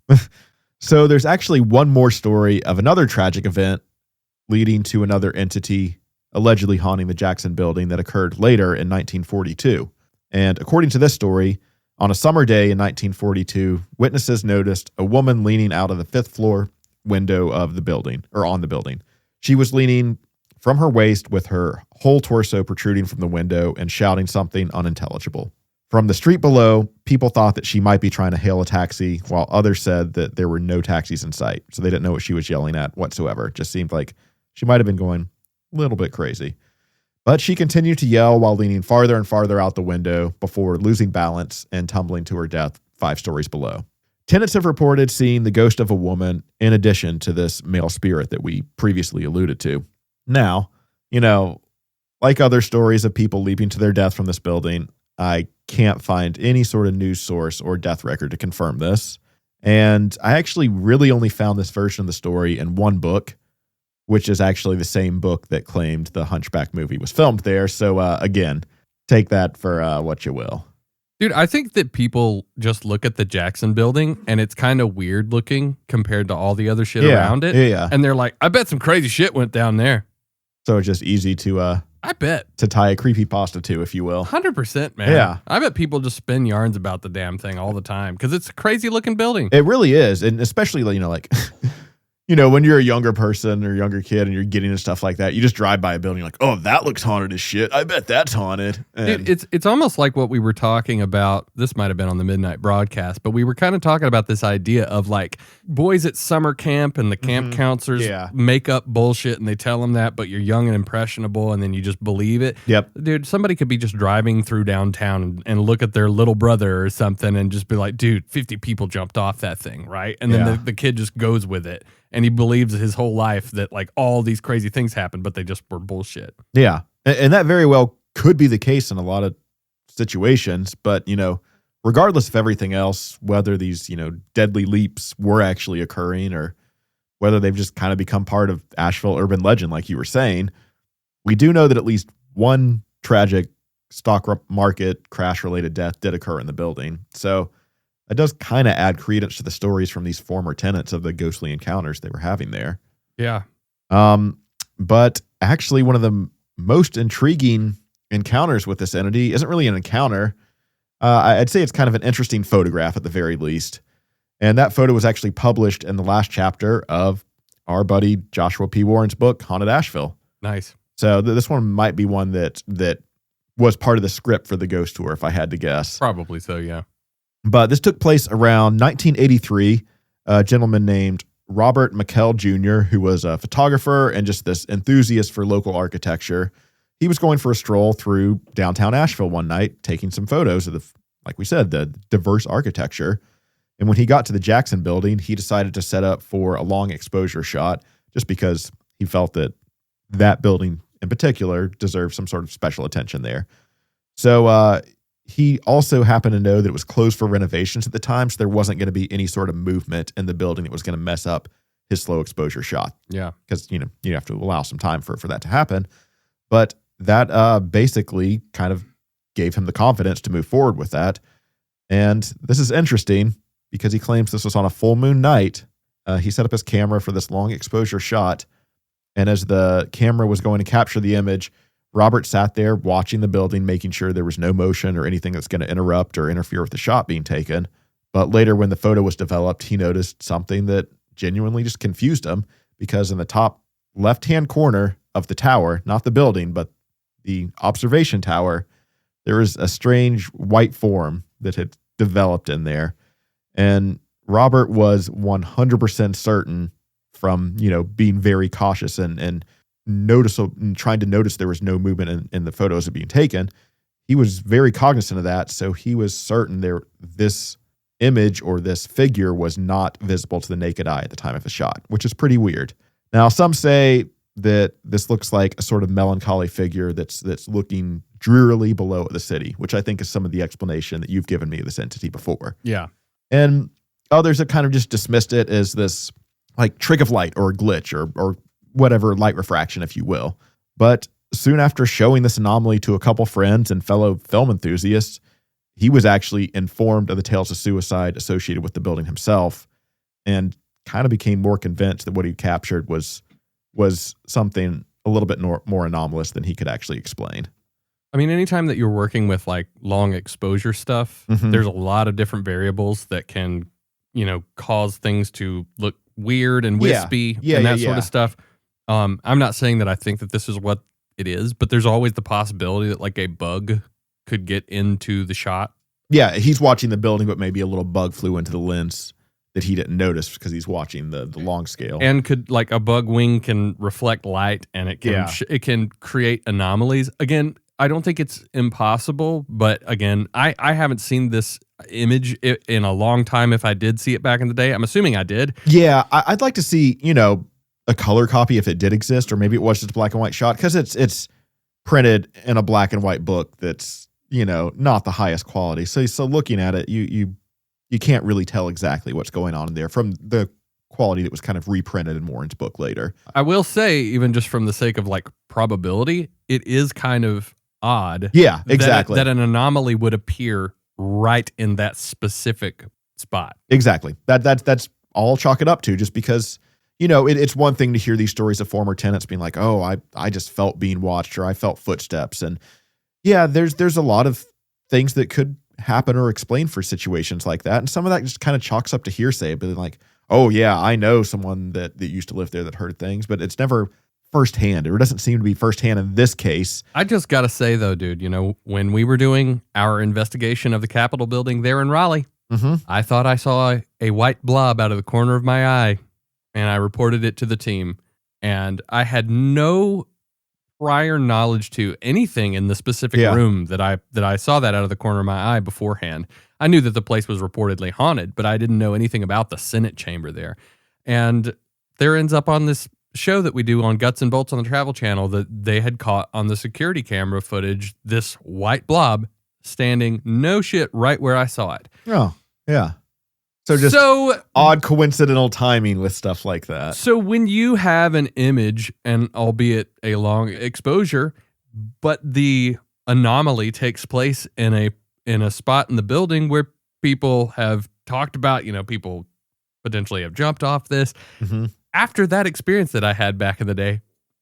So there's actually one more story of another tragic event leading to another entity allegedly haunting the Jackson Building that occurred later in 1942. And according to this story, on a summer day in 1942, witnesses noticed a woman leaning out of the 5th floor window of the building, or on the building. She was leaning from her waist with her whole torso protruding from the window and shouting something unintelligible. From the street below, people thought that she might be trying to hail a taxi, while others said that there were no taxis in sight, so they didn't know what she was yelling at whatsoever. It just seemed like she might have been going a little bit crazy. But she continued to yell while leaning farther and farther out the window before losing balance and tumbling to her death 5 stories below. Tenants have reported seeing the ghost of a woman in addition to this male spirit that we previously alluded to. Now, like other stories of people leaping to their death from this building, I can't find any sort of news source or death record to confirm this. And I actually really only found this version of the story in one book, which is actually the same book that claimed the Hunchback movie was filmed there. So again, take that for what you will. Dude, I think that people just look at the Jackson Building and it's kind of weird looking compared to all the other shit around it. Yeah. And they're like, I bet some crazy shit went down there. So it's just easy to I bet. To tie a creepypasta to, if you will. 100%, man. Yeah. I bet people just spin yarns about the damn thing all the time because it's a crazy looking building. It really is. And especially, when you're a younger person or younger kid and you're getting into stuff like that, you just drive by a building, you're like, oh, that looks haunted as shit. I bet that's haunted. And It's almost like what we were talking about. This might have been on the midnight broadcast, but we were kind of talking about this idea of like boys at summer camp and the camp counselors make up bullshit and they tell them that, but you're young and impressionable and then you just believe it. Yep. Dude, somebody could be just driving through downtown and look at their little brother or something and just be like, dude, 50 people jumped off that thing, right? And then the kid just goes with it. And he believes his whole life that like all these crazy things happened, but they just were bullshit. Yeah. And that very well could be the case in a lot of situations. But, regardless of everything else, whether these, deadly leaps were actually occurring or whether they've just kind of become part of Asheville urban legend, like you were saying, we do know that at least one tragic stock market crash related death did occur in the building. So it does kind of add credence to the stories from these former tenants of the ghostly encounters they were having there. Yeah. But actually one of the most intriguing encounters with this entity isn't really an encounter. I'd say it's kind of an interesting photograph at the very least. And that photo was actually published in the last chapter of our buddy Joshua P. Warren's book, Haunted Asheville. Nice. So this one might be one that was part of the script for the ghost tour, if I had to guess. Probably so, yeah. But this took place around 1983. A gentleman named Robert McKell Jr., who was a photographer and just this enthusiast for local architecture. He was going for a stroll through downtown Asheville one night, taking some photos of like we said, the diverse architecture. And when he got to the Jackson building, he decided to set up for a long exposure shot just because he felt that that building in particular deserved some sort of special attention there. So, he also happened to know that it was closed for renovations at the time, so there wasn't going to be any sort of movement in the building that was going to mess up his slow exposure shot. Yeah. Because, you have to allow some time for that to happen. But that basically kind of gave him the confidence to move forward with that. And this is interesting because he claims this was on a full moon night. He set up his camera for this long exposure shot. And as the camera was going to capture the image, Robert sat there watching the building, making sure there was no motion or anything that's going to interrupt or interfere with the shot being taken. But later when the photo was developed, he noticed something that genuinely just confused him, because in the top left-hand corner of the tower, not the building, but the observation tower, there was a strange white form that had developed in there. And Robert was 100% certain from, being very cautious and noticeable and trying to notice there was no movement in the photos of being taken. He was very cognizant of that. So he was certain this image or this figure was not visible to the naked eye at the time of the shot, which is pretty weird. Now, some say that this looks like a sort of melancholy figure that's looking drearily below at the city, which I think is some of the explanation that you've given me of this entity before. Yeah. And others have kind of just dismissed it as this like trick of light or a glitch or whatever, light refraction, if you will. But soon after showing this anomaly to a couple friends and fellow film enthusiasts, he was actually informed of the tales of suicide associated with the building himself, and kind of became more convinced that what he captured was something a little bit more anomalous than he could actually explain. I mean, anytime that you're working with like long exposure stuff, there's a lot of different variables that can, cause things to look weird and wispy and that sort of stuff. I'm not saying that I think that this is what it is, but there's always the possibility that like a bug could get into the shot. Yeah, he's watching the building, but maybe a little bug flew into the lens that he didn't notice because he's watching the long scale. And could like a bug wing can reflect light, and it can it can create anomalies. Again, I don't think it's impossible, but again, I haven't seen this image in a long time. If I did see it back in the day, I'm assuming I did. Yeah, I'd like to see, a color copy if it did exist, or maybe it was just a black and white shot, because it's printed in a black and white book that's, not the highest quality. So looking at it, you can't really tell exactly what's going on in there from the quality that was kind of reprinted in Warren's book later. I will say, even just from the sake of like probability, it is kind of odd. Yeah, exactly. That an anomaly would appear right in that specific spot. Exactly. That's all I'll chalk it up to, just because, it's one thing to hear these stories of former tenants being like, oh, I just felt being watched, or I felt footsteps. And yeah, there's a lot of things that could happen or explain for situations like that. And some of that just kind of chalks up to hearsay, but like, oh yeah, I know someone that used to live there that heard things, but it's never firsthand. It doesn't seem to be firsthand in this case. I just got to say, though, dude, when we were doing our investigation of the Capitol building there in Raleigh, I thought I saw a white blob out of the corner of my eye, and I reported it to the team. And I had no prior knowledge to anything in the specific room that I saw that out of the corner of my eye beforehand. I knew that the place was reportedly haunted, but I didn't know anything about the Senate chamber there. And there ends up on this show that we do on Guts and Bolts on the Travel Channel that they had caught on the security camera footage this white blob standing no shit right where I saw it. Oh, yeah. So odd coincidental timing with stuff like that. So when you have an image, and albeit a long exposure, but the anomaly takes place in a spot in the building where people have talked about, people potentially have jumped off this. After that experience that I had back in the day,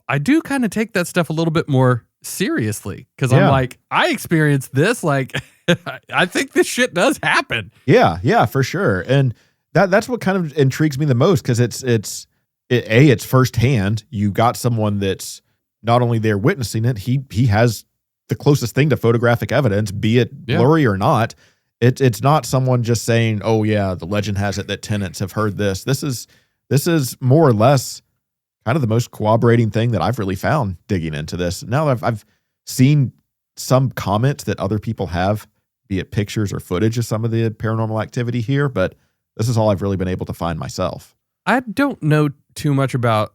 I do kind of take that stuff a little bit more seriously because I'm like, I experienced this. Like, I think this shit does happen. Yeah, for sure. And that's what kind of intrigues me the most because it's firsthand. You got someone that's not only there witnessing it, he has the closest thing to photographic evidence, be it blurry or not. It's not someone just saying, oh yeah, the legend has it that tenants have heard this. This is more or less kind of the most corroborating thing that I've really found digging into this. Now that I've seen some comments that other people have, be it pictures or footage of some of the paranormal activity here, but this is all I've really been able to find myself. I don't know too much about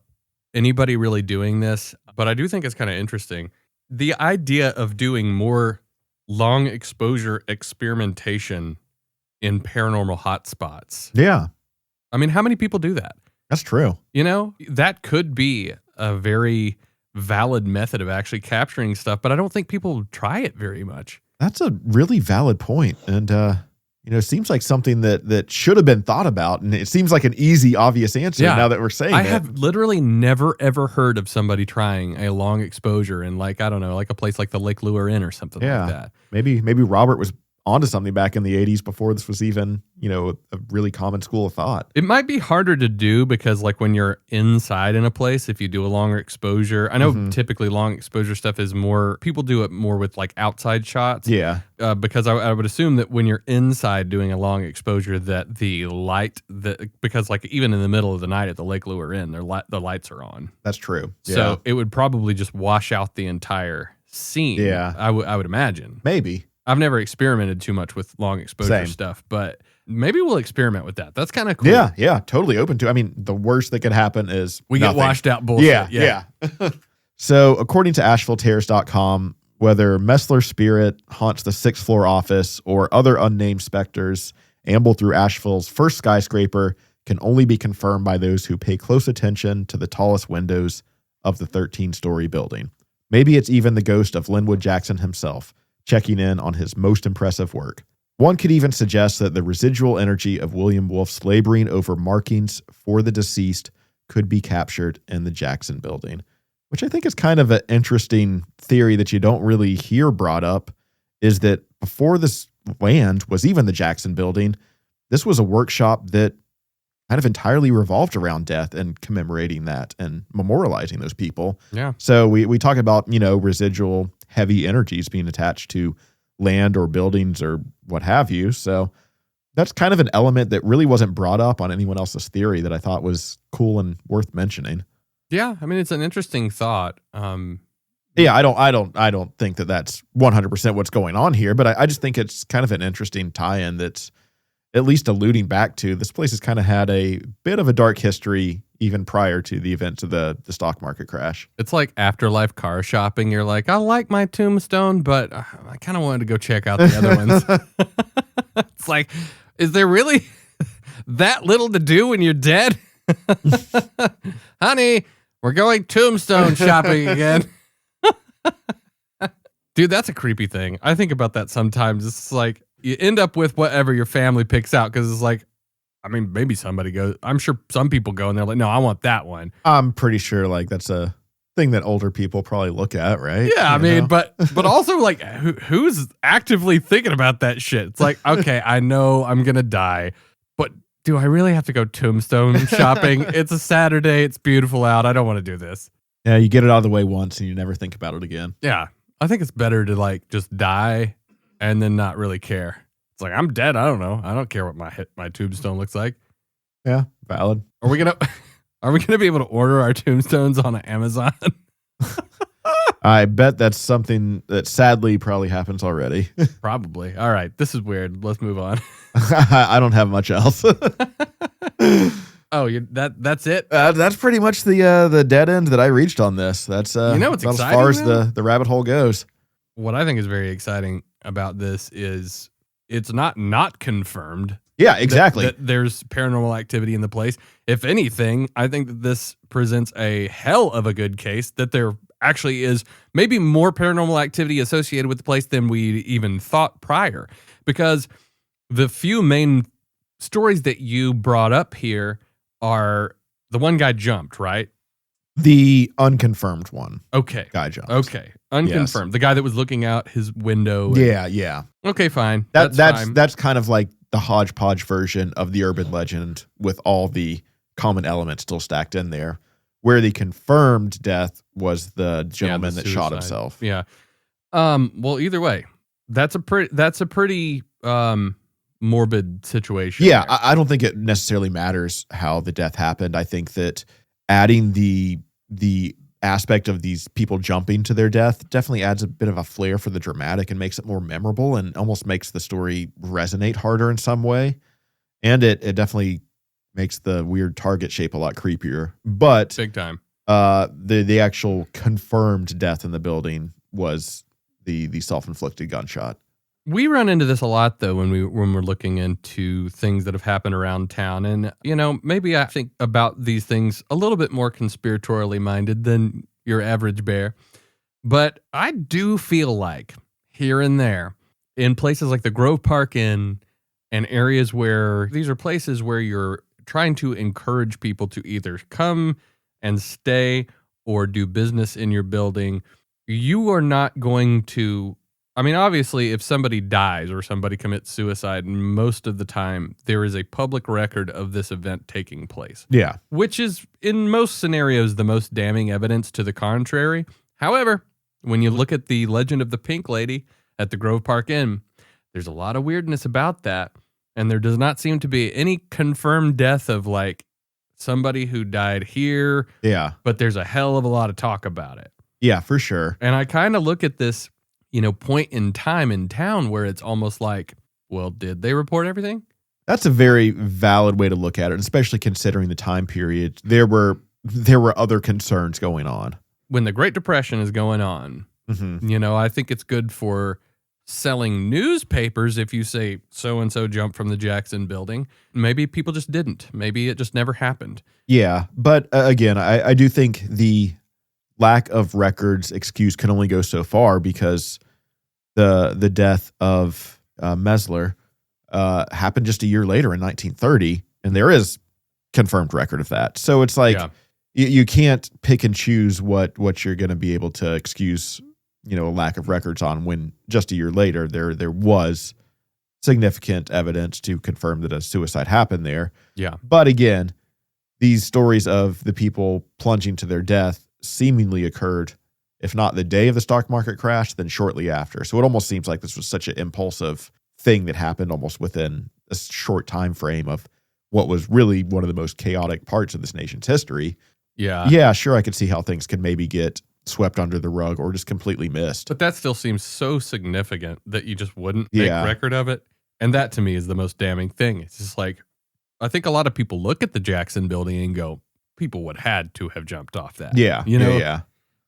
anybody really doing this, but I do think it's kind of interesting. The idea of doing more long exposure experimentation in paranormal hotspots. Yeah. I mean, how many people do that? That's true. That could be a very valid method of actually capturing stuff, but I don't think people try it very much. That's a really valid point. And, it seems like something that should have been thought about. And it seems like an easy, obvious answer now that we're saying it. I have literally never, ever heard of somebody trying a long exposure in like a place like the Lake Lure Inn or something like that. Maybe Robert was onto something back in the 80s before this was even, a really common school of thought. It might be harder to do because like when you're inside in a place, if you do a longer exposure, I know typically long exposure stuff is more, people do it more with like outside shots. Yeah. Because I would assume that when you're inside doing a long exposure that the light, because like even in the middle of the night at the Lake Lure Inn, the lights are on. That's true. So it would probably just wash out the entire scene. Yeah. I would imagine. Maybe. I've never experimented too much with long exposure stuff, but maybe we'll experiment with that. That's kind of cool. Yeah, totally open to. I mean, the worst that could happen is we nothing. Get washed out bullshit. Yeah. So, according to AshevilleTerrace.com, whether Messler's spirit haunts the 6th floor office or other unnamed specters amble through Asheville's first skyscraper can only be confirmed by those who pay close attention to the tallest windows of the 13-story building. Maybe it's even the ghost of Linwood Jackson himself, checking in on his most impressive work. One could even suggest that the residual energy of William Wolfe's laboring over markings for the deceased could be captured in the Jackson building, which I think is kind of an interesting theory that you don't really hear brought up, is that before this land was even the Jackson building, this was a workshop that kind of entirely revolved around death and commemorating that and memorializing those people. Yeah. So we talk about, residual heavy energies being attached to land or buildings or what have you. So that's kind of an element that really wasn't brought up on anyone else's theory that I thought was cool and worth mentioning. Yeah. I mean, it's an interesting thought. Yeah, I don't think that that's 100% what's going on here, but I just think it's kind of an interesting tie-in that's at least alluding back to this place has kind of had a bit of a dark history even prior to the events of the stock market crash. It's like afterlife car shopping. You're like, I like my tombstone, but I kind of wanted to go check out the other ones. It's like, is there really that little to do when you're dead? Honey, we're going tombstone shopping again. Dude, that's a creepy thing. I think about that sometimes. It's like you end up with whatever your family picks out because it's like, I mean, maybe somebody goes. I'm sure some people go and they're like, no, I want that one. I'm pretty sure like that's a thing that older people probably look at, right? Yeah, I mean, but also like who's actively thinking about that shit? It's like, okay, I know I'm going to die, but do I really have to go tombstone shopping? It's a Saturday. It's beautiful out. I don't want to do this. Yeah, you get it out of the way once and you never think about it again. Yeah. I think it's better to like just die and then not really care. It's like, I'm dead. I don't know. I don't care what my tombstone looks like. Yeah, valid. Are we gonna be able to order our tombstones on Amazon? I bet that's something that sadly probably happens already. Probably. All right. This is weird. Let's move on. I don't have much else. Oh, that's it? That's pretty much the dead end that I reached on this. That's what's about exciting, as far as though? the rabbit hole goes. What I think is very exciting about this is it's not confirmed. Yeah, exactly. That there's paranormal activity in the place. If anything, I think that this presents a hell of a good case that there actually is maybe more paranormal activity associated with the place than we even thought prior. Because the few main stories that you brought up here are the one guy jumped, right? The unconfirmed one. Okay. Guy jumped. Okay. Unconfirmed. Yes. The guy that was looking out his window. Yeah. Okay, fine. That's fine. That's kind of like the hodgepodge version of the urban legend with all the common elements still stacked in there. Where the confirmed death was the gentleman that shot himself. Yeah. Well, either way, that's a pretty morbid situation. Yeah, I don't think it necessarily matters how the death happened. I think that adding the aspect of these people jumping to their death definitely adds a bit of a flair for the dramatic and makes it more memorable and almost makes the story resonate harder in some way. And it definitely makes the weird target shape a lot creepier. But big time. The actual confirmed death in the building was the self-inflicted gunshot. We run into this a lot though when we're looking into things that have happened around town. And, maybe I think about these things a little bit more conspiratorially minded than your average bear. But I do feel like here and there in places like the Grove Park Inn and areas where these are places where you're trying to encourage people to either come and stay or do business in your building, you are not going to, obviously, if somebody dies or somebody commits suicide, most of the time there is a public record of this event taking place. Yeah. Which is, in most scenarios, the most damning evidence to the contrary. However, when you look at the legend of the Pink Lady at the Grove Park Inn, there's a lot of weirdness about that. And there does not seem to be any confirmed death of like somebody who died here. Yeah. But there's a hell of a lot of talk about it. Yeah, for sure. And I kind of look at this, point in time in town where it's almost like, well, did they report everything? That's a very valid way to look at it, especially considering the time period. There were other concerns going on. When the Great Depression is going on, I think it's good for selling newspapers if you say so-and-so jumped from the Jackson building. Maybe people just didn't. Maybe it just never happened. Yeah, but again, I do think the lack of records excuse can only go so far because the death of Mesler happened just a year later in 1930, and there is confirmed record of that. So it's like you can't pick and choose what you're going to be able to excuse a lack of records on when just a year later there was significant evidence to confirm that a suicide happened there. Yeah. But again, these stories of the people plunging to their death seemingly occurred, if not the day of the stock market crash, then shortly after. So it almost seems like this was such an impulsive thing that happened almost within a short time frame of what was really one of the most chaotic parts of this nation's history. Yeah. Yeah, sure, I could see how things could maybe get swept under the rug or just completely missed. But that still seems so significant that you just wouldn't make record of it. And that to me is the most damning thing. It's just like, I think a lot of people look at the Jackson building and go, people would had to have jumped off that. Yeah. Yeah.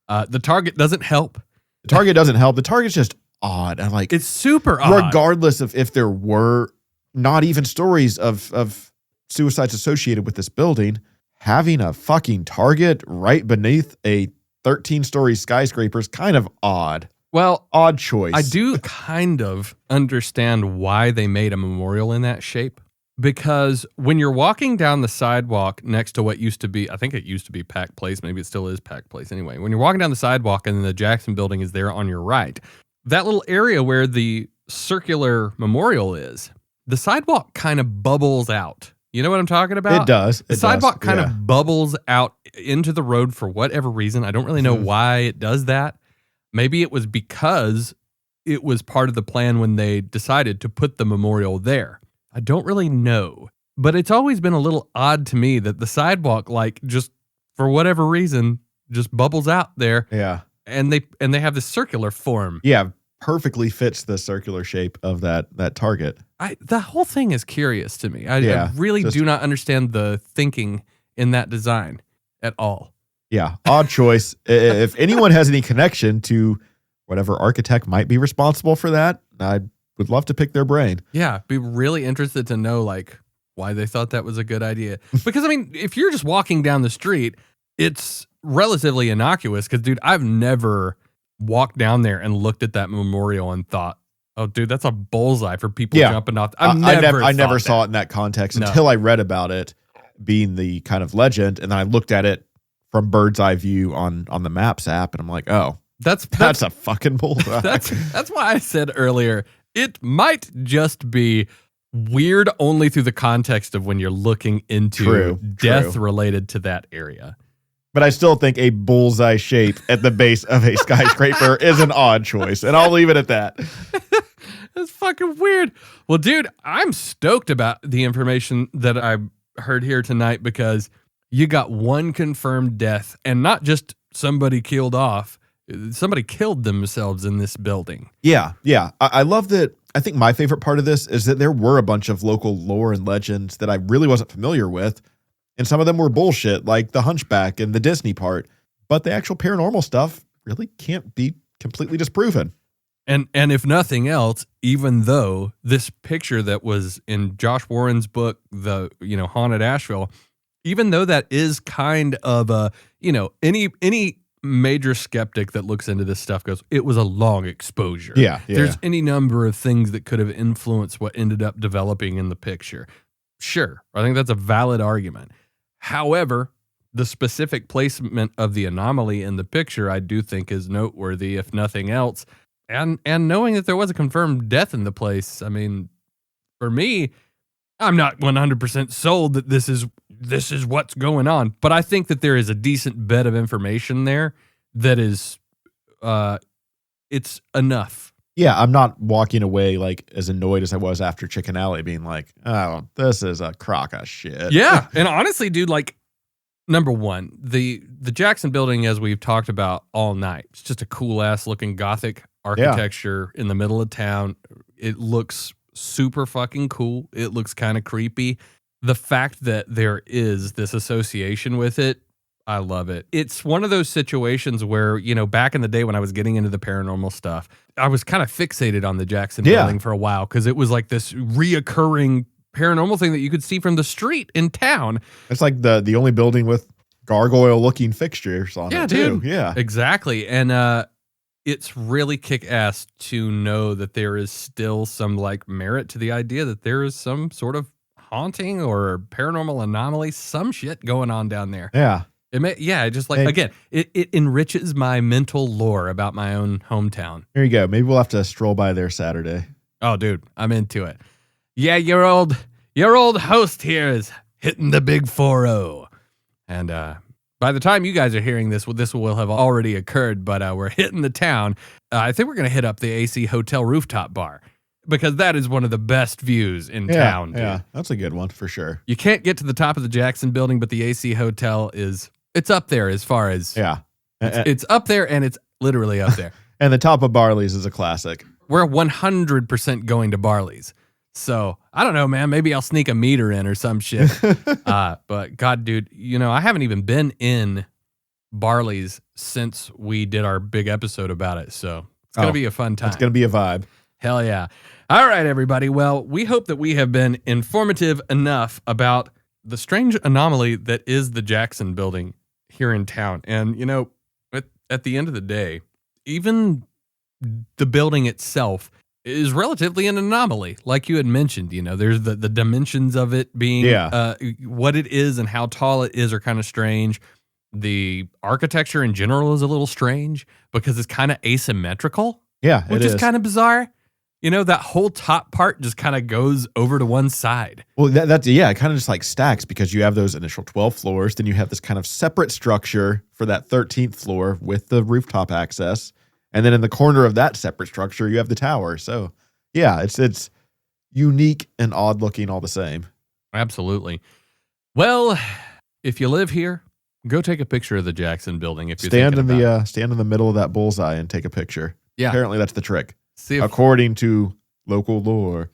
The target doesn't help. The target doesn't help. The target's just odd. And like, it's super odd. Regardless of if there were not even stories of suicides associated with this building, having a fucking target right beneath a 13-story skyscraper is kind of odd. Well, odd choice. I do kind of understand why they made a memorial in that shape. Because when you're walking down the sidewalk next to what used to be, I think it used to be Pack Place, maybe it still is Pack Place anyway. When you're walking down the sidewalk and then the Jackson building is there on your right, that little area where the circular memorial is, the sidewalk kind of bubbles out. You know what I'm talking about? It does. The sidewalk kind of bubbles out into the road for whatever reason. I don't really know why it does that. Maybe it was because it was part of the plan when they decided to put the memorial there. I don't really know. But it's always been a little odd to me that the sidewalk, like, just for whatever reason, just bubbles out there. Yeah. And they have this circular form. Yeah, perfectly fits the circular shape of that target. The whole thing is curious to me. I really do not understand the thinking in that design at all. Yeah, odd choice. If anyone has any connection to whatever architect might be responsible for that, I would love to pick their brain. Yeah, be really interested to know, like, why they thought that was a good idea. Because, I mean, if you're just walking down the street, it's relatively innocuous. Because, dude, I've never walked down there and looked at that memorial and thought, oh, dude, that's a bullseye for people jumping off. I never saw it in that context until I read about it being the kind of legend, and then I looked at it from bird's eye view on the Maps app, and I'm like, oh, that's a fucking bullseye. That's why I said earlier, it might just be weird only through the context of when you're looking into death related to that area. But I still think a bullseye shape at the base of a skyscraper is an odd choice, and I'll leave it at that. That's fucking weird. Well, dude, I'm stoked about the information that I heard here tonight because you got one confirmed death, and not just somebody killed off. Somebody killed themselves in this building. Yeah. I love that. I think my favorite part of this is that there were a bunch of local lore and legends that I really wasn't familiar with. And some of them were bullshit, like the Hunchback and the Disney part. But the actual paranormal stuff really can't be completely disproven. And if nothing else, even though this picture that was in Josh Warren's book, the Haunted Asheville, even though that is kind of a, any major skeptic that looks into this stuff goes, it was a long exposure. Yeah. There's any number of things that could have influenced what ended up developing in the picture. Sure, I think that's a valid argument. However, the specific placement of the anomaly in the picture, I do think is noteworthy, if nothing else. And knowing that there was a confirmed death in the place, I mean, for me, I'm not 100% sold that this is what's going on. But I think that there is a decent bed of information there that is, it's enough. Yeah, I'm not walking away like as annoyed as I was after Chicken Alley, being like, oh, this is a crock of shit. Yeah, and honestly, dude, like, number one, the Jackson building, as we've talked about all night, it's just a cool-ass looking Gothic architecture in the middle of town. It looks super fucking cool. It looks kind of creepy. The fact that there is this association with it, I love it. It's one of those situations where, back in the day when I was getting into the paranormal stuff, I was kind of fixated on the Jackson building for a while because it was like this reoccurring paranormal thing that you could see from the street in town. It's like the only building with gargoyle-looking fixtures on it, too. Dude. Yeah, exactly. And it's really kick-ass to know that there is still some like merit to the idea that there is some sort of haunting or paranormal anomaly, some shit going on down there. Yeah. It enriches my mental lore about my own hometown. Here you go. Maybe we'll have to stroll by there Saturday. Oh, dude, I'm into it. Yeah, your old host here is hitting the big 4-0. And by the time you guys are hearing this will have already occurred, but we're hitting the town. I think we're going to hit up the AC Hotel rooftop bar because that is one of the best views in town. Dude. Yeah, that's a good one for sure. You can't get to the top of the Jackson building, but the AC Hotel it's up there as far as it's up there, and it's literally up there. And the top of Barley's is a classic. We're 100% going to Barley's. So I don't know, man. Maybe I'll sneak a meter in or some shit. But God, dude, I haven't even been in Barley's since we did our big episode about it. So it's going to be a fun time. It's going to be a vibe. Hell yeah. All right, everybody. Well, we hope that we have been informative enough about the strange anomaly that is the Jackson building here in town. And, at the end of the day, even the building itself is relatively an anomaly. Like you had mentioned, there's the dimensions of it being what it is and how tall it is are kind of strange. The architecture in general is a little strange because it's kind of asymmetrical. Yeah, which is kind of bizarre. You know, that whole top part just kind of goes over to one side. Well, that's it kind of just like stacks because you have those initial 12 floors. Then you have this kind of separate structure for that 13th floor with the rooftop access. And then in the corner of that separate structure, you have the tower. So, yeah, it's unique and odd looking all the same. Absolutely. Well, if you live here, go take a picture of the Jackson building. If you're stand in the middle of that bullseye and take a picture. Yeah. Apparently that's the trick. See if, according to local lore.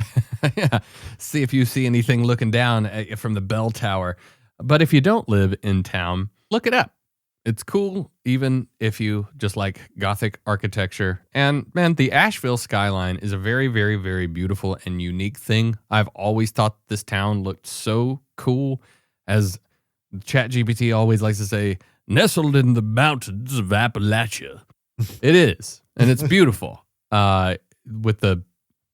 yeah. See if you see anything looking down from the bell tower. But if you don't live in town, look it up. It's cool, even if you just like Gothic architecture. And man, the Asheville skyline is a very, very, very beautiful and unique thing. I've always thought this town looked so cool. As ChatGPT always likes to say, nestled in the mountains of Appalachia. It is, and it's beautiful. With the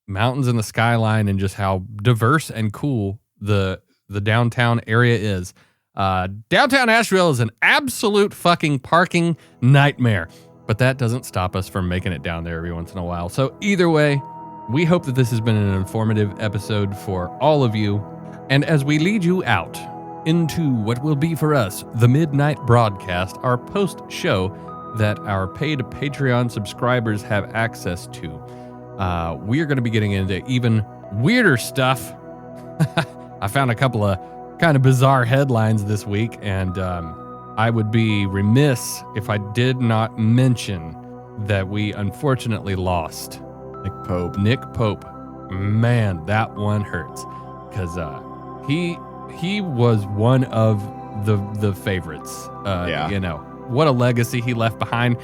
mountains and the skyline and just how diverse and cool the downtown area is. Downtown Asheville is an absolute fucking parking nightmare, but that doesn't stop us from making it down there every once in a while. So either way, we hope that this has been an informative episode for all of you. And as we lead you out into what will be for us the midnight broadcast, our post show that our paid Patreon subscribers have access to, we are going to be getting into even weirder stuff. I found a couple of kind of bizarre headlines this week, and I would be remiss if I did not mention that we unfortunately lost Nick Pope. Man, that one hurts because he was one of the favorites. You know, what a legacy he left behind.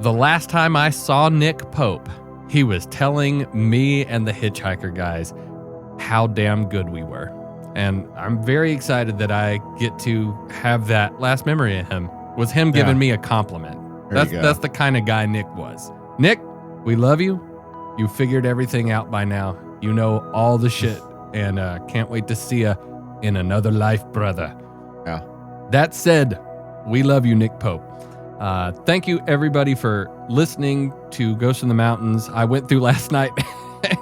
The last time I saw Nick Pope, he was telling me and the Hitchhiker guys how damn good we were. And I'm very excited that I get to have that last memory of him. Was him giving me a compliment. That's the kind of guy Nick was. Nick, we love you. You figured everything out by now. You know all the shit. And can't wait to see you in another life, brother. Yeah. That said, we love you, Nick Pope. Thank you, everybody, for listening to Ghosts in the Mountains. I went through last night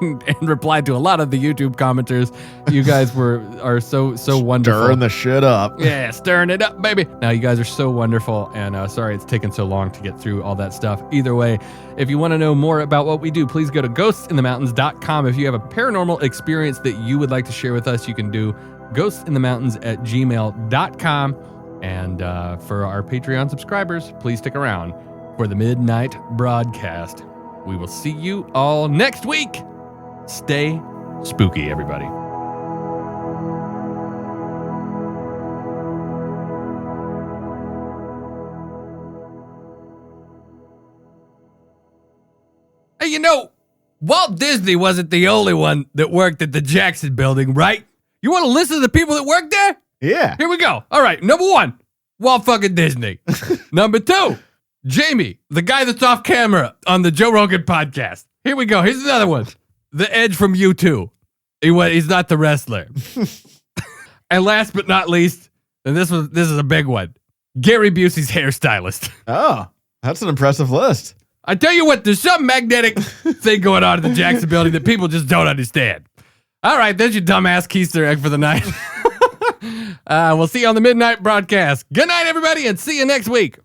and replied to a lot of the YouTube commenters. You guys are so wonderful. Stirring the shit up. Yeah, stirring it up, baby. Now, you guys are so wonderful, and sorry it's taken so long to get through all that stuff. Either way, if you want to know more about what we do, please go to ghostsinthemountains.com. If you have a paranormal experience that you would like to share with us, you can do ghostsinthemountains@gmail.com. And for our Patreon subscribers, please stick around for the midnight broadcast. We will see you all next week. Stay spooky, everybody. Hey, you know, Walt Disney wasn't the only one that worked at the Jackson building, right? You want to listen to the people that worked there? Yeah. Here we go. All right. Number 1, Walt fucking Disney. Number 2, Jamie, the guy that's off camera on the Joe Rogan podcast. Here we go. Here's another one. The Edge from U2. He's not the wrestler. And last but not least, and this is a big one, Gary Busey's hairstylist. Oh, that's an impressive list. I tell you what, there's some magnetic thing going on at the Jackson building that people just don't understand. All right, there's your dumbass Easter egg for the night. We'll see you on the midnight broadcast. Good night, everybody, and see you next week.